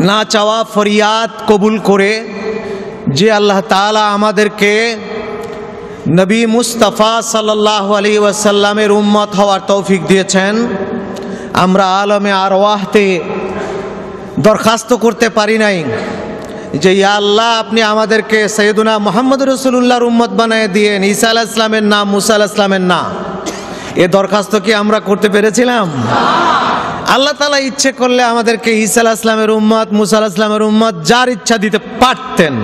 না চাওয়া ফরিয়াদ কবুল করে যে আল্লাহ তাআলা আমাদেরকে নবী মুস্তাফা সাল্লাল্লাহু আলাইহি ওয়াসাল্লামের উম্মত হওয়ার তৌফিক দিয়েছেন, আমরা আলমে আরওয়াহতে দরখাস্ত করতে পারি নাই যে ইয়া আল্লাহ আপনি আমাদেরকে সৈয়দুনা মুহাম্মদ রাসূলুল্লাহর উম্মত বানায় দিয়েন, ঈসা আলাইহিস সালামের না, মুসা আলাইহিস সালামের না। এ দরখাস্ত কি আমরা করতে পেরেছিলাম? আল্লাহ তাআলা ইচ্ছে করলে আমাদেরকে ঈসা আলাইহিস সালামের উম্মত, মুসা আলাইহিস সালামের উম্মত যার ইচ্ছা দিতে পারতেন,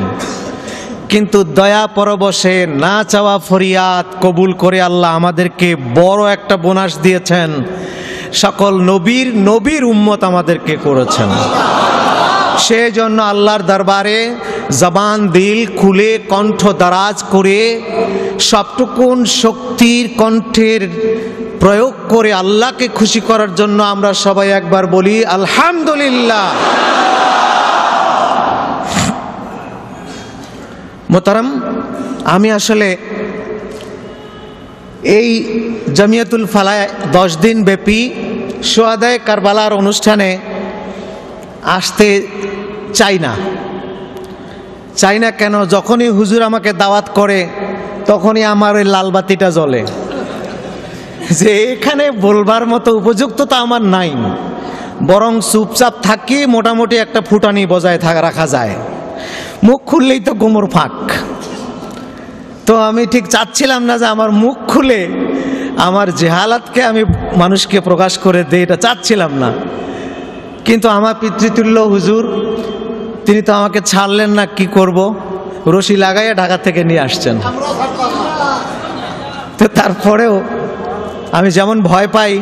কিন্তু দয়া পরবশে না চাওয়া ফরিয়াদ কবুল করে আল্লাহ আমাদেরকে বড় একটা বোনাস দিয়েছেন, সকল নবীর উম্মত আমাদেরকে করেছেন। সেই জন্য আল্লাহর দরবারে জবান দিল খুলে কণ্ঠ দারাজ করে সবটুকুন শক্তির কণ্ঠের প্রয়োগ করে আল্লাহকে খুশি করার জন্য আমরা সবাই একবার বলি আলহামদুলিল্লাহ। মোহতারাম, আমি আসলে এই জামিয়াতুল ফালাহ 10 দিন ব্যাপী শুহাদায়ে কারবালার অনুষ্ঠানে আসতে চাই না কেন, যখনই হুজুর আমাকে দাওয়াত করে তখনই আমার ওই লালবাতিটা জ্বলে যে এখানে বলবার মতো উপযুক্ততা আমার নাই, বরং চুপচাপ থাকি, মোটামুটি একটা ফুটানি বজায় রাখা যায়, মুখ খুললেই তো গোমর ফাঁক। তো আমি ঠিক চাচ্ছিলাম না যে আমার মুখ খুলে আমার জেহালাতকে আমি মানুষকে প্রকাশ করে দেই, এটা চাচ্ছিলাম না। কিন্তু আমার পিতৃতুল্য হুজুর তিনি তো আমাকে ছাড়লেন না, কি করব, রশি লাগাইয়া ঢাকা থেকে নিয়ে আসছেন। তো তারপরেও আমি যেমন ভয় পাই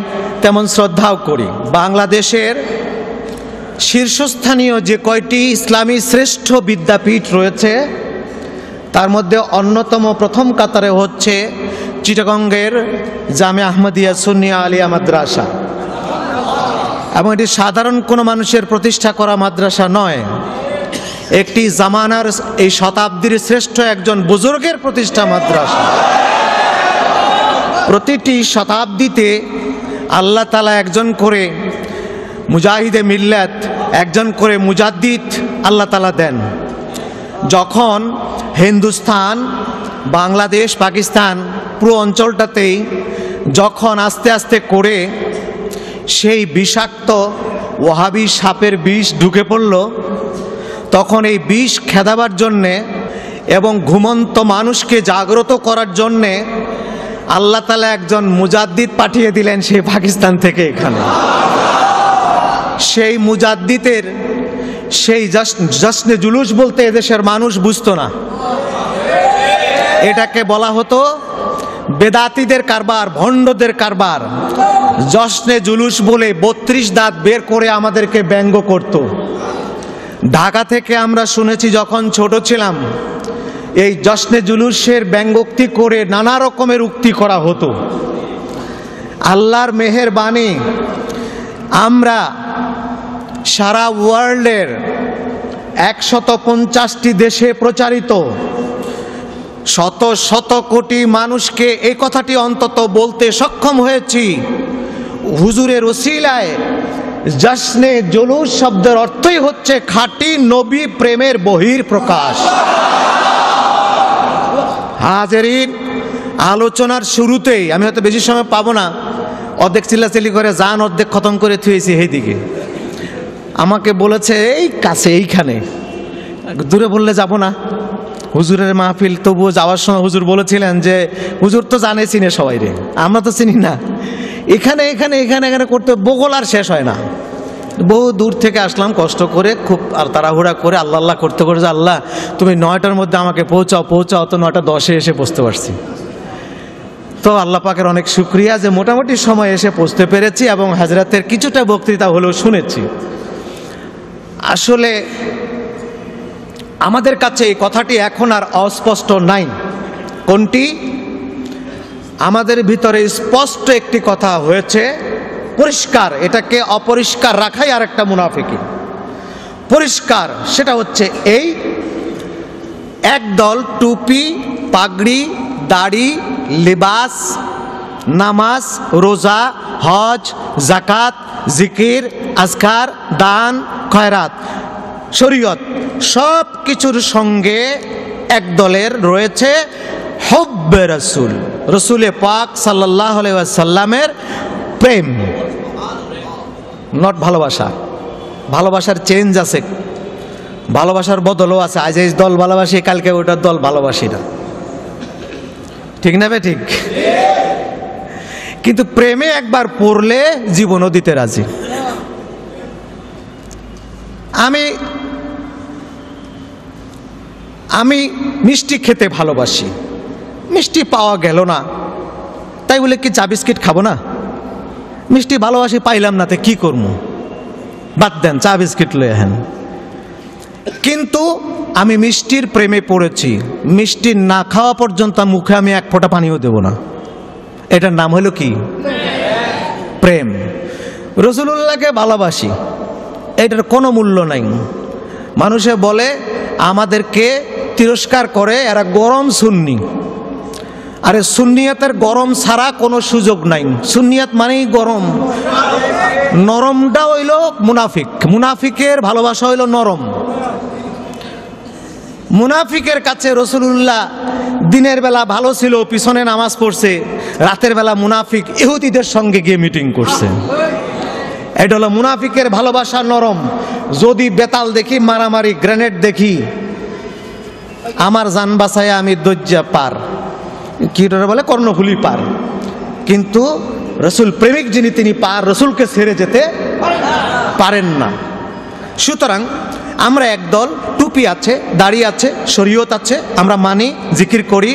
তেমন শ্রদ্ধাও করি। বাংলাদেশের শীর্ষস্থানীয় যে কয়টি ইসলামী শ্রেষ্ঠ বিদ্যাপীঠ রয়েছে তার মধ্যে অন্যতম প্রথম কাতারে হচ্ছে চিটাগংয়ের জামিয়া আহমদিয়া সুন্নিয়া আলিয়া মাদ্রাসা, এবং এটি সাধারণ কোনো মানুষের প্রতিষ্ঠা করা মাদ্রাসা নয়, একটি জামানার এই শতাব্দীর শ্রেষ্ঠ একজন বুজুর্গের প্রতিষ্ঠা মাদ্রাসা। প্রতিটি শতাব্দীতে আল্লাহ তাআলা একজন করে মুজাহিদে মিল্লাত, একজন করে মুজাদ্দিদ আল্লাহ তাআলা দেন। যখন হিন্দুস্তান, বাংলাদেশ, পাকিস্তান পুরো অঞ্চলটাতেই যখন আস্তে আস্তে করে সেই বিষাক্ত ওয়াহাবি সাপের বিষ ঢুকে পড়ল, তখন এই বিষ খেদাবার জন্যে এবং ঘুমন্ত মানুষকে জাগ্রত করার জন্যে আল্লাহ তাআলা একজন মুজাদ্দিদ পাঠিয়ে দিলেন সেই পাকিস্তান থেকে এখানে। সেই মুজাদ্দিদের সেই জশ্নে জুলুস বলতে এদেশের মানুষ বুঝতো না, এটাকে বলা হতো বেদাতীদের কারবার, ভণ্ডদের কারবার। জশ্নে জুলুস বলে 32 দাঁত বের করে আমাদেরকে ব্যঙ্গ করত। ঢাকা থেকে আমরা শুনেছি যখন ছোট ছিলাম, এই জশ্নে জুলুসের ব্যঙ্গোক্তি করে নানা রকমের উক্তি করা হতো। আল্লাহর মেহেরবানি আমরা সারা ওয়ার্ল্ডের 150টি দেশে প্রচারিত শত শত কোটি মানুষকে এই কথাটি অন্তত বলতে সক্ষম হয়েছি, হুজুরের ওসিলায় জশ্নে জুলুস শব্দের অর্থই হচ্ছে খাঁটি নবী প্রেমের বহির প্রকাশ। হাজেরিন, আলোচনার শুরুতেই আমি হয়তো বেশি সময় পাবো না, অর্ধেক চিল্লাচিল্লি করে যান, অর্ধেক খতম করে থুয়েছি এই দিকে। আমাকে বলেছে এই কাছে, এইখানে, দূরে বললে যাব না, হুজুরের মাহফিল। তবুও যাওয়ার সময় হুজুর বলেছিলেন যে হুজুর তো জানে চিনে সবাই রে, আমরা তো চিনি না, এখানে এখানে এখানে এখানে করতে বগল আর শেষ হয় না। বহু দূর থেকে আসলাম কষ্ট করে, খুব আর তাড়াহুড়া করে আল্লাহ আল্লাহ করতে করে যে আল্লাহ তুমি 9টার মধ্যে আমাকে পৌঁছাও, তো 9:10 এসে পৌঁছতে পারছি। তো আল্লাহ পাকের অনেক শুকরিয়া যে মোটামুটি সময় এসে পৌঁছতে পেরেছি এবং হাজরাতের কিছুটা বক্তৃতা হলেও শুনেছি। আসলে আমাদের কাছে এই কথাটি এখন আর অস্পষ্ট নাই। কোনটি? আমাদের ভিতরে স্পষ্ট একটি কথা হয়েছে, পরিষ্কার, এটাকে অপরিষ্কার রাখাই আর একটা মুনাফিকি। পরিষ্কার সেটা হচ্ছে এই একদল টুপি, পাগড়ি, দাড়ি, লিবাস নামাজ, রোজা, হজ, জাকাত, জিকির, আজকার, দান, খয়রাত, শরীয়ত সব কিছুর সঙ্গে এক দলের রয়েছে হুব্বে রাসূল, রাসূলে পাক সাল্লাল্লাহু আলাইহি ওয়াসাল্লামের প্রেম। নট ভালোবাসা, ভালোবাসার চেঞ্জ আছে, ভালোবাসার বদলও আছে। আজ এই দল ভালোবাসি, কালকে ওটার দল ভালোবাসি না, ঠিক না বে ঠিক? কিন্তু প্রেমে একবার পড়লে জীবনও দিতে রাজি। আমি মিষ্টি খেতে ভালোবাসি, মিষ্টি পাওয়া গেল না, তাই বলে কি চা বিস্কিট খাবো না? মিষ্টি ভালোবাসি, পাইলাম না, তো কি করবো? বাদ দেন, চা বিস্কিট লয়ে হেন। কিন্তু আমি মিষ্টির প্রেমে পড়েছি, মিষ্টি না খাওয়া পর্যন্ত মুখে আমি এক ফোঁটা পানিও দেব না। এটার নাম হলো কি? প্রেম। রাসূলুল্লাহকে ভালোবাসি, এটার কোনো মূল্য নাই। মানুষে বলে আমাদেরকে তিরস্কার করে, এরা গরম সুন্নি। আরে সুন্নিয়াতের গরম ছাড়া কোনো সুযোগ নাই। সুন্নিয়াত মানেই গরম, নরমটা হইল মুনাফিক। মুনাফিকের ভালোবাসা হইল নরম। মুনাফিকের কাছে রাসূলুল্লাহ দিনের বেলা ভালো ছিল, পিছনে নামাজ পড়ছে, রাতের বেলা মুনাফিক ইহুদিদের সঙ্গে গিয়ে মিটিং করছে। এটা হলো মুনাফিকের ভালোবাসা নরম। যদি বেতাল দেখি, মারামারি, গ্রেনেড দেখি, আমার জান বাঁচায় আমি দজ্জা পার, কি বলে কর্ণফুলি পার। কিন্তু রাসূল প্রেমিক যিনি, তিনি পার, রাসূলকে ছেড়ে যেতে পারেন না। সুতরাং আমরা একদল, টুপি আছে, দাড়ি আছে, শরীয়ত আছে, আমরা মানি, জিকির করি,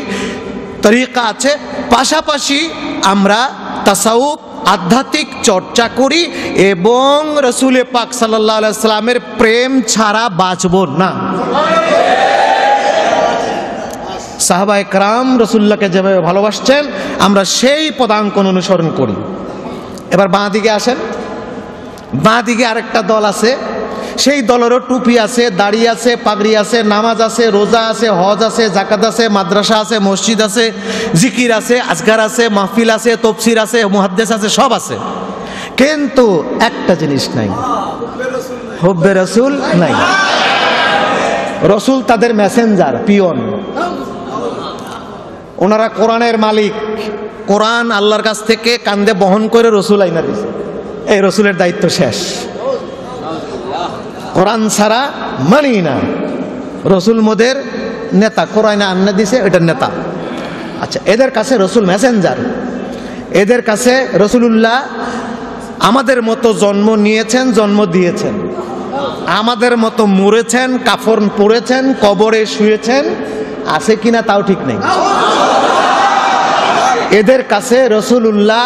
তরিকা আছে, পাশাপাশি আমরা তাসাউফ, আধ্যাত্মিক চর্চা করি এবং রাসূল পাক সাল্লাল্লাহু আলাইহি ওয়াসাল্লামের প্রেম ছাড়া বাঁচব না। সাহাবায়ে কেরাম রাসূলুল্লাহকে যেভাবে ভালোবাসছেন, আমরা সেই পদাঙ্কন অনুসরণ করি। এবার বাঁ দিকে আসেন, বাঁ দিকে আরেকটা দল আছে, সেই দলেরও টুপি আছে, দাড়ি আছে, পাগড়ি আছে, নামাজ আছে, রোজা আছে, হজ আছে, জাকাত আছে, মাদ্রাসা আছে, মসজিদ আছে, জিকির আছে, আজকার আছে, মাহফিল আছে, তাফসীর আছে, মুহাদ্দিস আছে, সব আছে। কিন্তু একটা জিনিস নাই, হুব্বে রাসূল নাই। রাসূল তাদের মেসেঞ্জার, পিয়ন। ওনারা কোরআনের মালিক, কোরআন আল্লাহর কাছ থেকে কান্দে বহন করে রাসূল আইনা দিয়েছে, এই রাসূলের দায়িত্ব শেষ। কোরআন ছাড়া মানি না, রাসূল মোদের নেতা, কোরআন আন্না দিছে, এটার নেতা। আচ্ছা, এদের কাছে রাসূল মেসেঞ্জার, এদের কাছে রাসূলুল্লাহ আমাদের মতো জন্ম নিয়েছেন, জন্ম দিয়েছেন, আমাদের মতো মরেছেন, কাফন পরেছেন, কবরে শুয়েছেন, আছে কিনা তাও ঠিক নেই। এদের কাছে রাসূলুল্লাহ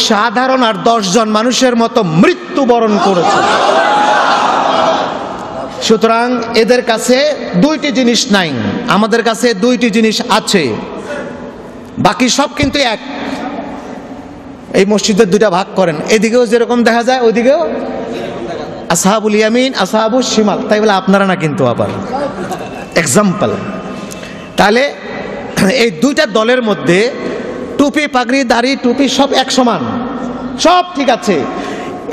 সাধারণ আর 10 জন মানুষের মতো মৃত্যুবরণ করেছেন। সুতরাং এদের কাছে দুইটি জিনিস নাই, আমাদের কাছে দুইটি জিনিস আছে, বাকি সব কিন্তু এক। এই মসজিদের দুইটা ভাগ করেন, এদিকেও যেরকম দেখা যায় ওইদিকেও আসহাবুল ইয়ামিন, আসহাবুশ শিমাল, তাই বলে আপনারা না কিন্তু আবার এক্সাম্পল। তাহলে এই দুইটা দলের মধ্যে টুপি, পাগড়ি, দাড়ি, টুপি সব এক সমান, সব ঠিক আছে।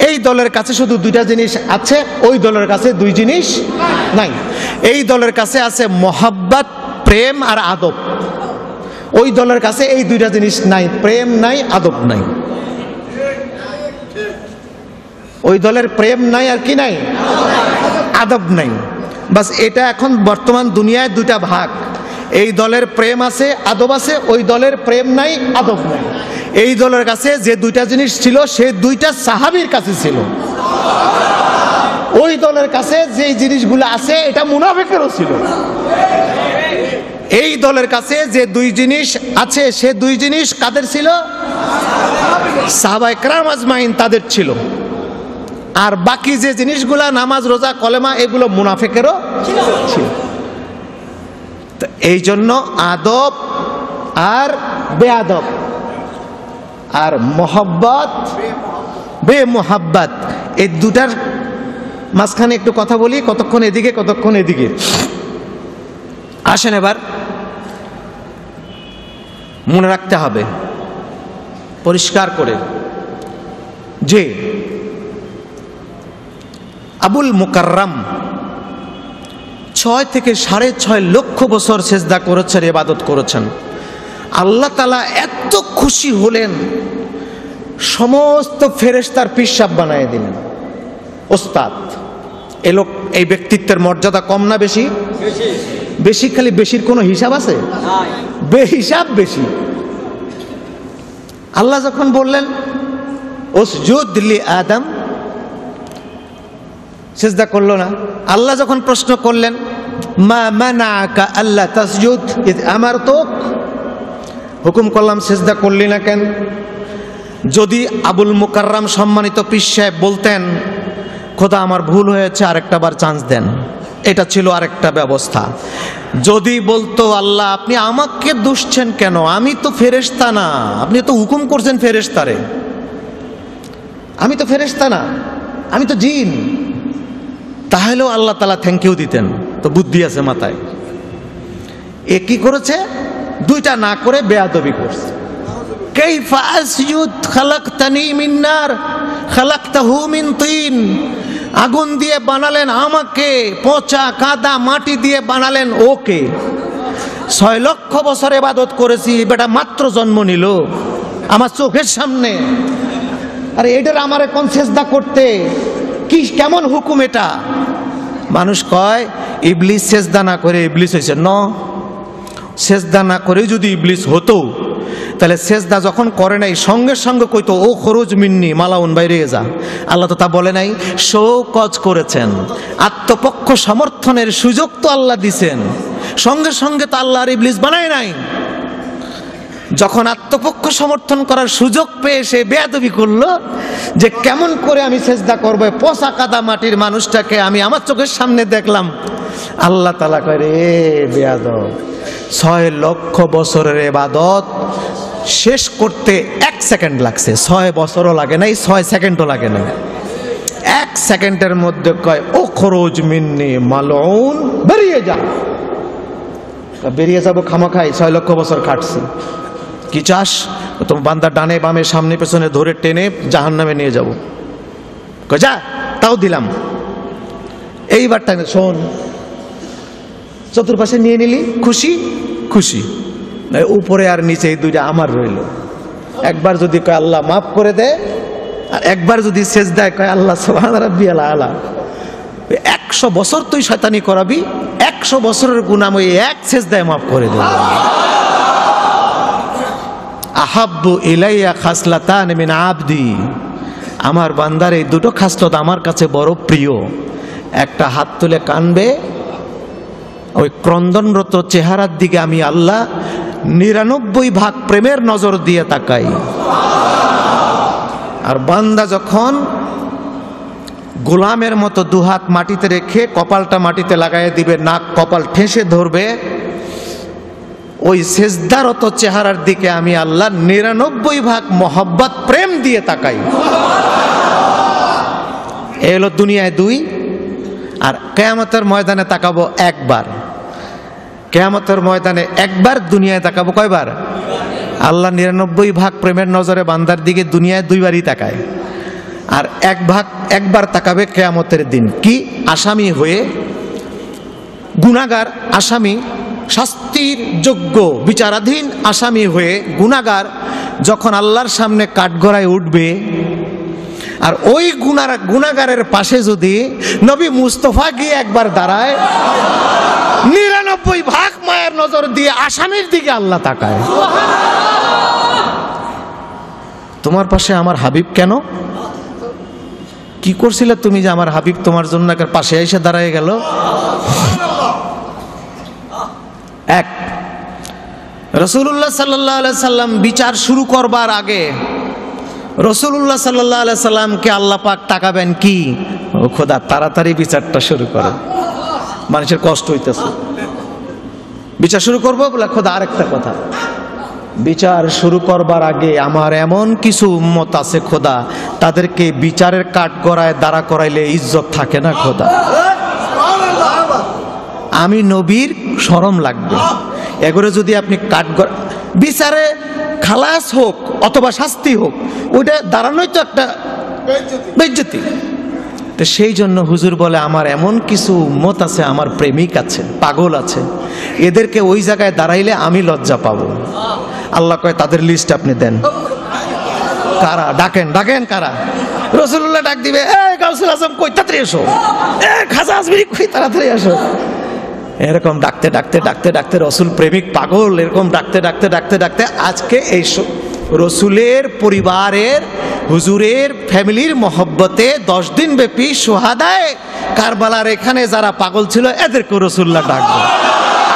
এই দলের কাছে শুধু দুইটা জিনিস আছে, ওই দলের কাছে দুই জিনিস নাই। এই দলের কাছে আছে মোহাব্বত, প্রেম আর আদব। ওই দলের কাছে এই দুইটা জিনিস নাই, প্রেম নাই, আদব নাই। ওই দলের প্রেম নাই আর কি নাই, আদব নাই। বাস এটা এখন বর্তমান দুনিয়ায় দুইটা ভাগ। এই দলের প্রেম আছে, আদব আছে, ওই দলের প্রেম নাই, আদব নাই। এই দলের কাছে যে দুইটা জিনিস ছিল, সে দুইটা সাহাবীর কাছে ছিল। ওই দলের কাছে যে জিনিসগুলো আছে, এটা মুনাফিকেরও ছিল। এই দলের কাছে যে দুই জিনিস আছে, সে দুই জিনিস কাদের ছিল? সাহাবায়ে কেরাম আজমাইন তাদের ছিল। আর বাকি যে জিনিসগুলা, নামাজ, রোজা, কলেমা, এগুলো মুনাফিকেরও ছিল। এই জন্য আদব আর বেআদব আর মোহাব্বত, বেমোহাব্বত, এই দুটার মাঝখানে একটু কথা বলি, কতক্ষণ এদিকে কতক্ষণ এদিকে। আসেন এবার মনে রাখতে হবে, পরিষ্কার করে যে আবুল মুকাররম 6 থেকে 6.5 লক্ষ বছর সেজদা করেছেন, ইবাদত করেছেন। আল্লাহ তাআলা এত খুশি হলেন, সমস্ত ফেরেশতার পিশাব বানিয়ে দিলেন। ওস্তাদ, এই লোক, এই ব্যক্তিত্বের মর্যাদা কম না বেশি? বেশি। খালি বেশির কোনো হিসাব আছে? বেহিসাব বেশি। আল্লাহ যখন বললেন উসজুদ লি আদম, সিজদা করলো না। আল্লাহ যখন প্রশ্ন করলেন মা মানাকা আল্লা তাসজুদ ইয আমারতুক, হুকুম করলাম সিজদা করলি না কেন? যদি আবুল মুকাররম সম্মানিত পীর সাহেব বলতেন খোদা আমার ভুল হয়েছে, আরেকটা বার চান্স দেন, এটা ছিল আরেকটা ব্যবস্থা। যদি বলতো আল্লাহ আপনি আমাকে দুষছেন কেন, আমি তো ফেরেশতা না, আপনি তো হুকুম করছেন ফেরেশতারে, আমি তো ফেরেশতা না, আমি তো জিন, তাহলেও আল্লাহ তাআলা থ্যাংক ইউ দিতেন। তো বুদ্ধি আছে মাথায়। এ কি করেছে? দুইটা না করে বেয়াদবি করছে। কাইফা আসজুদ খালাকতানি মিন নার খালাকতাহু মিন তিন, আগুন দিয়ে বানালেন আমাকে, পচা কাদা মাটি দিয়ে বানালেন ওকে। 6 লক্ষ বছর ইবাদত করেছি, বেটা মাত্র জন্ম নিল আমার চোখের সামনে, আরে এটার আমারে কোন সেজদা করতে, কি কেমন হুকুম এটা? মানুষ কয় ইবলিস সেজদা না করে ইবলিস হয়েছে। ন, সেজদা না করে যদি ইবলিস হতো তাহলে সেজদা যখন করে নাই সঙ্গে সঙ্গে কইতো ও খরুজ মিন্নি মালাউন, বাইরে যা। আল্লাহ তো তা বলে নাই, শৌকজ করেছেন, আত্মপক্ষ সমর্থনের সুযোগ তো আল্লাহ দিছেন, সঙ্গে সঙ্গে তো আল্লাহ আর ইবলিস বানায় নাই। যখন আত্মপক্ষ সমর্থন করার সুযোগ পেয়ে সে বেয়াদবি করলো যে কেমন করে আমি সেজদা করবো, পচা কাদা মাটির মানুষটাকে আমি আমার চোখের সামনে দেখলাম। আল্লাহ তাআলা কয় রে বেয়াদব, 6 লক্ষ বছরের ইবাদত শেষ করতে 1 সেকেন্ড লাগছে, 6 বছরও লাগে নাই, 6 সেকেন্ডও লাগে নাই। 1 সেকেন্ডের মধ্যে কয় ও খরুজ মিন্নি মালউন, বেরিয়ে যা। বেরিয়ে যাবো খামাখাই, 6 লক্ষ বছর খাটছি, কি চাস? তোমার বান্দা ডানে বামে সামনে পেছনে ধরে টেনে জাহান্নামে নিয়ে যাবো। যা, তাও দিলাম। এইবার টাইম শোন, চতুর্পাশে নিয়ে নিলি, খুশি খুশি, উপরে আর নিচে এই দুইটা আমার রইল। একবার যদি কয় আল্লাহ মাফ করে দে, আর একবার যদি সেজদায় কয় আল্লাহ সুবহান রাব্বিয়াল আলা, 100 বছর তুই শয়তানি করাবি, 100 বছরের গুনাহ ওই এক সেজদায় মাফ করে দেব। আহাব্বু ইলাইয়া খাসলাতান মিন আবদি, আমার বান্দার এই দুটো খাসলত আমার কাছে বড় প্রিয়। একটা হাত তুলে কানবে, ওই ক্রন্দনরত চেহারার দিকে আমি আল্লাহ 99 ভাগ প্রেমের নজর দিয়ে তাকাই। আর বান্দা যখন গোলামের মতো দুহাত মাটিতে রেখে কপালটা মাটিতে লাগাই দিবে, নাক কপাল ঠেসে ধরবে, ওই সেজদারত চেহারার দিকে আমি আল্লাহ 99 ভাগ মোহাব্বত প্রেম দিয়ে তাকাই। এ হলো দুনিয়ায় 2, আর কিয়ামতের ময়দানে তাকাবো একবার। কিয়ামতের ময়দানে একবার, দুনিয়ায় তাকাবো কয়বার? আল্লাহ 99 ভাগ প্রেমের নজরে বান্দার দিকে দুনিয়ায় 2 বারই তাকায়, আর একবার তাকাবে কিয়ামতের দিন। কি? আসামি হয়ে, গুনাহগার আসামি, শাস্তির যোগ্য বিচারাধীন আসামি হয়ে গুনাহগার যখন আল্লাহর সামনে কাঠগড়ায় উঠবে, আর ওই গুনাহগারের পাশে যদি নবী মুস্তাফা গিয়ে একবার দাঁড়ায়, 99 ভাগ মায়ের নজর দিয়ে আসামির দিকে আল্লাহ তাকায়। তোমার পাশে আমার হাবিব কেন? কি করছিলে তুমি যে আমার হাবিব তোমার জন্য পাশে এসে দাঁড়ায় গেল? এক, রাসূলুল্লাহ সাল্লাল্লাহু আলাইহি সাল্লাম বিচার শুরু করবার আগে রাসূলুল্লাহ সাল্লাল্লাহু আলাইহি সাল্লামকে আল্লাহ পাক তাকাবেন কি, ও খোদা তাড়াতাড়ি বিচারটা শুরু করো, মানুষের কষ্ট হইতেছে, বিচার শুরু করবো বলে। খোদা আরেকটা কথা, বিচার শুরু করবার আগে আমার এমন কিছু উম্মত আছে খোদা, তাদেরকে বিচারের কাঠগড়ায় দাঁড়া করাইলে ইজ্জত থাকে না খোদা, আমি নবীর শরম লাগবে। এগুলো যদি আপনি কাঠগড়া বিচারে খালাস হোক অথবা শাস্তি হোক, ওইটা দাঁড়ানোই তো একটা বেইজ্জতি। তো সেই জন্য হুজুর বলে আমার এমন কিছু উম্মত আছে, আমার প্রেমিক আছে, পাগল আছে, এদেরকে ওই জায়গায় দাঁড়াইলে আমি লজ্জা পাবো। আল্লাহ কয় তাদের লিস্ট আপনি দেন। কারা? ডাকেন ডাকেন কারা? রাসূলুল্লাহ ডাক দিবে, এই গাউসুল আজম কই, তাড়াতাড়ি এসো, এই খাজা আজমিরি কই, তাড়াতাড়ি এসো। এরকম ডাকতে ডাকতে ডাকতে ডাকতে রসুল প্রেমিক পাগল, এরকম ডাকতে ডাকতে ডাকতে ডাকতে আজকে এই রসুলের পরিবারের, হুজুরের ফ্যামিলির মহব্বতে 10 দিন ব্যাপী শুহাদায়ে কারবালার এখানে যারা পাগল ছিল এদেরকে রসুল্লাহ ডাকবে,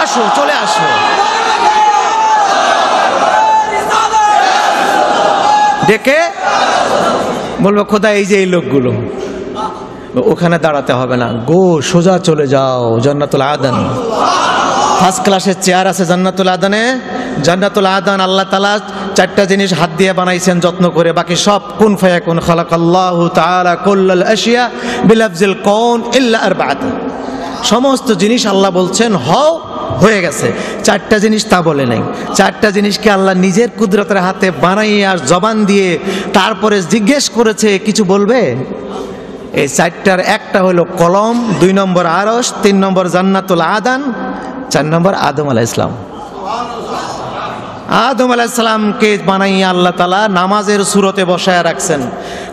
আসো চলে আসো। ডেকে বলবো খোদা এই যে এই লোকগুলো, ওখানে দাঁড়াতে হবে না, গো সোজা চলে যাও জান্নাতুল আদন। ফার্স্ট ক্লাসের চেয়ার আছে জান্নাতুল আদনে। জান্নাতুল আদন আল্লাহ তাআলা 4টা জিনিস হাত দিয়ে বানাইছেন যত্ন করে, বাকি সব কুন ফায়াকুন। খালাকাল্লাহু তাআলা কুল্লাল আশিয়া বিলাফজিল কওন ইল্লা আরবাআত। সমস্ত জিনিস আল্লাহ বলছেন হও, হয়ে গেছে। 4টা জিনিস তা বলে নাই। 4টা জিনিসকে আল্লাহ নিজের কুদরতের হাতে বানাইয়ে আর জবান দিয়ে তারপরে জিজ্ঞেস করেছে কিছু বলবে। এই 4টার একটা হলো কলম, 2 নম্বর আরশ, 3 নম্বর জান্নাতুল আদন, 4 নম্বর আদম আলাইহিস সালাম। আদম আলাইহিস সালামকে বানাইয়া আল্লাহ তাআলা নামাজের সুরতে বসায় রাখছেন।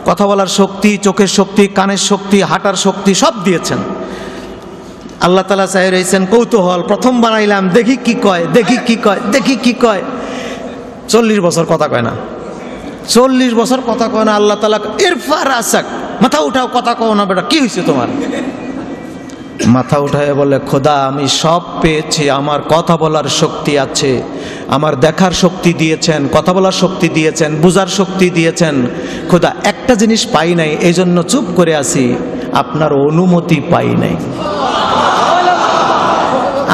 কথা বলার শক্তি, চোখের শক্তি, কানের শক্তি, হাঁটার শক্তি সব দিয়েছেন। আল্লাহ তাআলা চাই রয়েছেন কৌতূহল, প্রথম বানাইলাম দেখি কি কয়, দেখি কি কয়, দেখি কি কয়। 40 বছর কথা কয় না, 40 বছর কথা কয় না। আল্লাহ তাআলা ইরফা রাসাক, মাথা উঠাও, কথা কও না বেটা, কি হয়েছে তোমার? মাথা উঠায় বলে খোদা আমি সব পেয়েছি, আমার কথা বলার শক্তি আছে, আমার দেখার শক্তি দিয়েছেন, কথা বলার শক্তি দিয়েছেন, বুঝার শক্তি দিয়েছেন। খোদা একটা জিনিস পাই নাই, এই জন্য চুপ করে আছি, আপনার অনুমতি পাই নাই।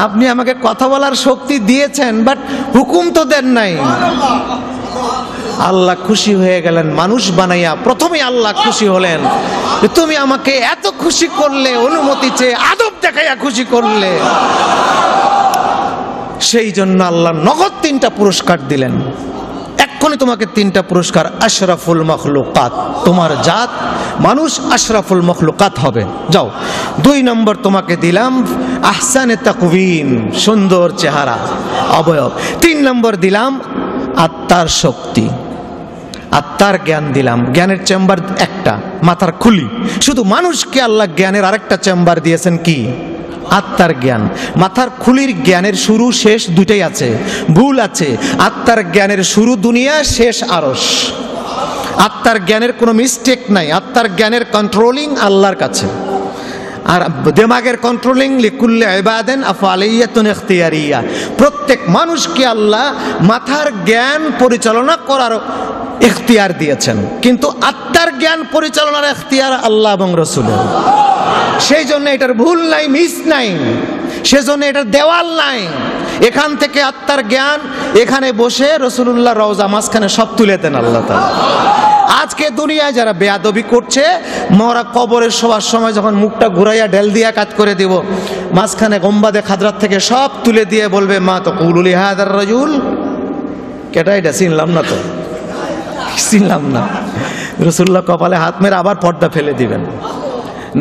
আপনি আমাকে কথা বলার শক্তি দিয়েছেন, বাট হুকুম তো দেন নাই। আল্লাহ খুশি হয়ে গেলেন মানুষ বানাইয়া। প্রথমে আল্লাহ খুশি হলেন, তুমি আমাকে এত খুশি করলে, অনুমতি চেয়ে আদব দেখাইয়া খুশি করলে। সেই জন্য আল্লাহ নগদ 3টা পুরস্কার দিলেন। এক্ষুনি তোমাকে 3টা পুরস্কার, আশরাফুল মখলুকাত, তোমার জাত মানুষ আশরাফুল মখলুকাত হবে, যাও। 2 নম্বর তোমাকে দিলাম আহসানে তাকওয়িম, সুন্দর চেহারা অবয়ব। 3 নম্বর দিলাম আত্মার শক্তি, আত্মার জ্ঞান দিলাম। জ্ঞানের চেম্বার একটা, মাথার খুলি। শুধু মানুষকে আল্লাহ জ্ঞানের আরেকটা চেম্বার দিয়েছেন, কি? আত্মার জ্ঞান। মাথার খুলির জ্ঞানের শুরু শেষ দুইটাই আছে, ভুল আছে। আত্মার জ্ঞানের শুরু দুনিয়া, শেষ আরশ। আত্মার জ্ঞানের কোনো মিস্টেক নাই। আত্মার জ্ঞানের কন্ট্রোলিং আল্লাহর কাছে। আর দিমাগের কন্ট্রোলিং লিকুল্লি ইবাদিন আফআলিয়াতুন ইখতিয়ারিয়া। প্রত্যেক মানুষকে আল্লাহ মাথার জ্ঞান পরিচালনা করার ইখতিয়ার দিয়েছেন, কিন্তু আত্মার জ্ঞান পরিচালনার ইখতিয়ার আল্লাহ এবং রাসূলের। সেই জন্য এটার ভুল নাই, মিস নাই, সেজন্য এটার দেওয়াল নাই। এখান থেকে আত্মার জ্ঞান এখানে বসে রাসূলুল্লাহ রওজা মাঝখানে সব তুলে দেন আল্লাহ তাআলা। আজকে দুনিয়ায় যারা বেয়াদবি করছে, মরা কবরের শোয়ার সময় যখন মুখটা ঘুরাইয়া ঢেল দিয়া কাজ করে দিব, মাঝখানে গম্বাদে খাদরাত থেকে সব তুলে দিয়ে বলবে মা তাকুলু লিহাদার রাজুল। কেটা এটা? চিনলাম না তো, চিনলাম না। রাসূলুল্লাহ কপালে হাত মেরে আবার পর্দা ফেলে দিবেন।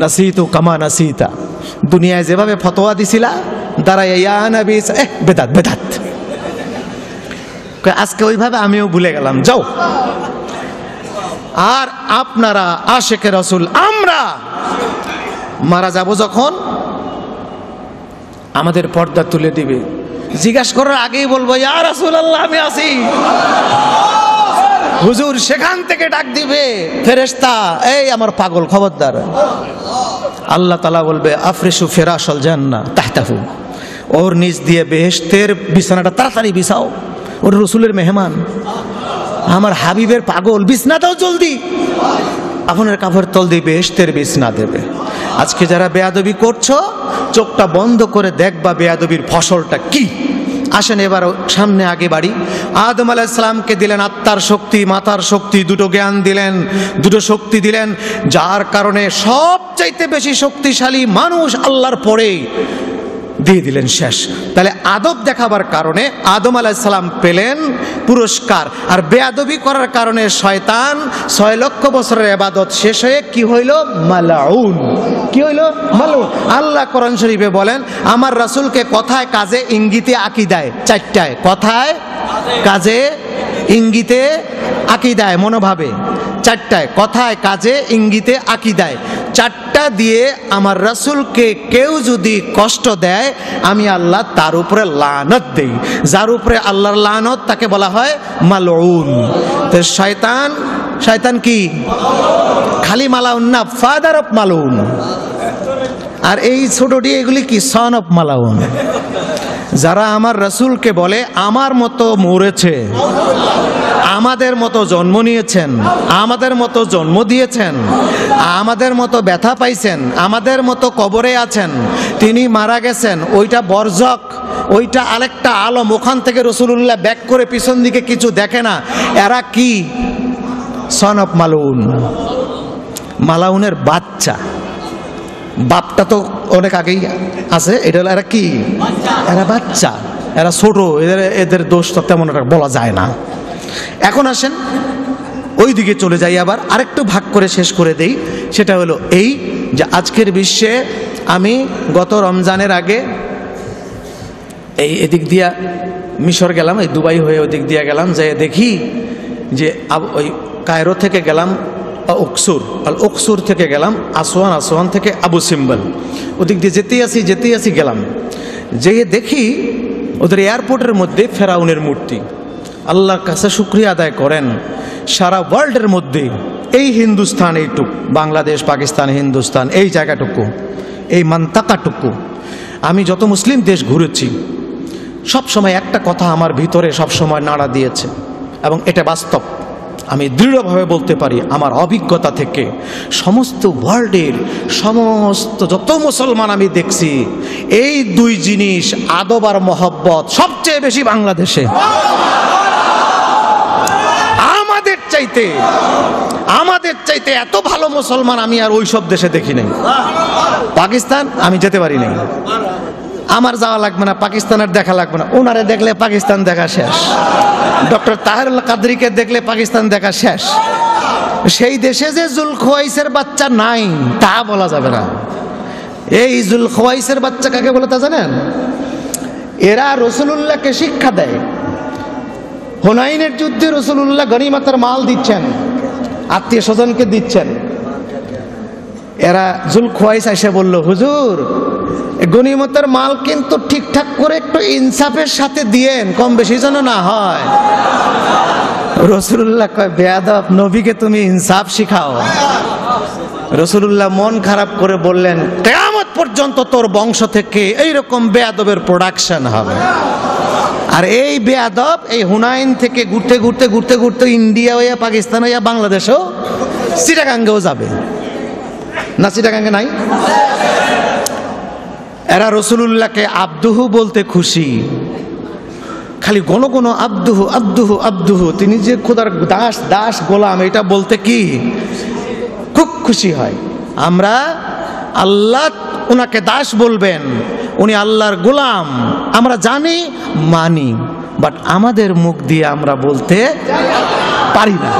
নাসিতু কামা নাসিতা, দুনিয়ায় যেভাবে ফতোয়া দিছিলা দাঁড়াইয়া ইয়া নবী বেদাত বেদাত, আজকে ওইভাবে আমিও ভুলে গেলাম, যাও। আর আপনারা আশিকে রাসূল, আমরা মারা যাব যখন আমাদের পর্দা তুলে দিবে, জিজ্ঞাসা করার আগেই বলবো ইয়া রাসূলুল্লাহ আমি আছি। হুজুর সেখান থেকে ডাক দিবে ফেরেশতা, এই আমার পাগল খবরদার। আল্লাহ তাআলা বলবে আফরিশু ফিরাশাল জান্নাহ তাহতাহু, ওর নিচ দিয়ে বেহেশতের বিছানাটা তাড়াতাড়ি বিছাও, ওর রাসূলের মেহমান, আমার হাবিবের পাগল, বিছনা দাও জলদি। আপনার কাপড় তল দিয়ে বেহেশতের বিছনা দেবে। আজকে যারা বেয়াদবি করছো, চোখটা বন্ধ করে দেখবা বেয়াদবির ফসলটা কি। আসেন এবার সামনে আগে বাড়ি। আদম আলাইহিস সালামকে দিলেন আত্মার শক্তি, মাথার শক্তি, 2টো জ্ঞান দিলেন, 2টো শক্তি দিলেন, যার কারণে সবচাইতে বেশি শক্তিশালী মানুষ আল্লাহর পরেই দিয়ে দিলেন শেষ। তাহলে আদব দেখাবার কারণে আদম আলাইহিস সালাম পেলেন পুরস্কার, আর বেয়াদবি করার কারণে শয়তান 6 লক্ষ বছরের ইবাদত শেষ হয়ে কি হইল? মালাউন। কি হইল? মালাউন। আল্লাহ কোরআন শরীফে বলেন আমার রাসূলকে কথায় কাজে ইঙ্গিতে আকীদায়, 4টায়, কথায় কাজে ইঙ্গিতে আকীদায় মনোভাবে, 4টায়, কথায় কাজে ইঙ্গিতে আকীদায়, 4টা দিয়ে আমার রাসূলকে কেউ যদি কষ্ট দেয় আমি আল্লাহ তার উপরে লানত দেই। যার উপরে আল্লাহর লানত তাকে বলা হয় মালউন। তো শয়তান কি? খালি মালাউন না, ফাদার অফ মালউন। আর এই ছোটটি এগুলি কি? সন অফ মালাউন। যারা আমার রাসূলকে বলে আমার মতো মরেছে, আমাদের মতো জন্ম নিয়েছেন, আমাদের মতো জন্ম দিয়েছেন, আমাদের মতো ব্যথা পাইছেন, আমাদের মতো কবরে আছেন, তিনি মারা গেছেন, ওইটা বরজক, ওইটা আরেকটা আলম, ওখান থেকে রাসূলুল্লাহ ব্যাক করে পিছন দিকে কিছু দেখে না, এরা কি? সন অফ মালাউন, মালাউনের বাচ্চা। বাপটা তো অনেক আগেই আছে, এটা হলো এরা কি? এরা বাচ্চা, এরা ছোট, এদের দোষ তো তেমন একটা বলা যায় না। এখন আসেন ওই দিকে চলে যাই, আবার আরেকটু ভাগ করে শেষ করে দেই। সেটা হলো এই যে আজকের বিশ্বে আমি গত রমজানের আগে এদিক দিয়া মিশর গেলাম, এই দুবাই হয়ে ওদিক দিয়া গেলাম, যাই দেখি যে ওই কায়রো থেকে গেলাম অক্সুর, অক্সুর থেকে গেলাম আসওয়ান, আসওয়ান থেকে আবু সিম্বল, ওদিক দিয়ে যেতেই আসি গেলাম, যেয়ে দেখি ওদের এয়ারপোর্টের মধ্যে ফেরাউনের মূর্তি। আল্লাহর কাছে শুকরিয়া আদায় করেন, সারা ওয়ার্ল্ডের মধ্যে এই হিন্দুস্তান, এইটুকু বাংলাদেশ, পাকিস্তান, হিন্দুস্তান, এই জায়গাটুকু, এই মান্তাকাটুকু আমি যত মুসলিম দেশ ঘুরেছি সবসময় একটা কথা আমার ভিতরে সবসময় নাড়া দিয়েছে, এবং এটা বাস্তব, আমি দৃঢ়ভাবে বলতে পারি আমার অভিজ্ঞতা থেকে। সমস্ত ওয়ার্ল্ডের সমস্ত যত মুসলমান আমি দেখছি, এই 2 জিনিস আদব আর মহব্বত সবচেয়ে বেশি বাংলাদেশে। আমাদের চাইতে এত ভালো মুসলমান আমি আর ওই সব দেশে দেখি নাই। পাকিস্তান আমি যেতে পারি নাই, আমার যাওয়া লাগবে না, পাকিস্তানের দেখা লাগবে না, ওনারে দেখলে পাকিস্তান দেখা শেষ। ডক্টর তাহেরুল কাদরিকে দেখলে পাকিস্তান দেখা শেষ। সেই দেশে যে জুলখওয়াইসের বাচ্চা নাই তা বলা যাবে না। এই জুলখওয়াইসের বাচ্চা কাকে বলে তা জানেন? এরা রাসূলুল্লাহকে শিক্ষা দেয়। হুনাইনের যুদ্ধে রাসূলুল্লাহ গনিমতের মাল দিচ্ছেন, আত্মীয় স্বজনকে দিচ্ছেন। এরা জুলখওয়াইস এসে বলল, হুজুর গনিমতের মাল কিন্তু ঠিকঠাক করে একটু ইনসাফের সাথে দিয়েন, কম বেশি যেন না হয়। রাসূলুল্লাহ কয়, বেয়াদব, নবীকে তুমি ইনসাফ শিখাও। রাসূলুল্লাহ মন খারাপ করে বললেন, কিয়ামত পর্যন্ত তোর বংশ থেকে এইরকম বেয়াদবের প্রোডাকশন হবে। আর এই বেয়াদব এই হুনাইন থেকে ঘুরতে ঘুরতে ঘুরতে ঘুরতে ইন্ডিয়া হইয়া, পাকিস্তান হইয়া, বাংলাদেশও, চিটাগাঙ্গেও যাবে না? চিটাগাঙ্গে নাই? এরা রাসূলুল্লাহকে আব্দুহু বলতে খুশি, খালি গণ গণ আব্দুহু আব্দুহু আব্দুহু, তিনি যে খোদার দাস, দাস গোলাম, এটা বলতে কি খুব খুশি হয়। আমরা আল্লাহ ওনাকে দাস বলবেন, উনি আল্লাহর গোলাম, আমরা জানি, মানি, বাট আমাদের মুখ দিয়ে আমরা বলতে পারি না,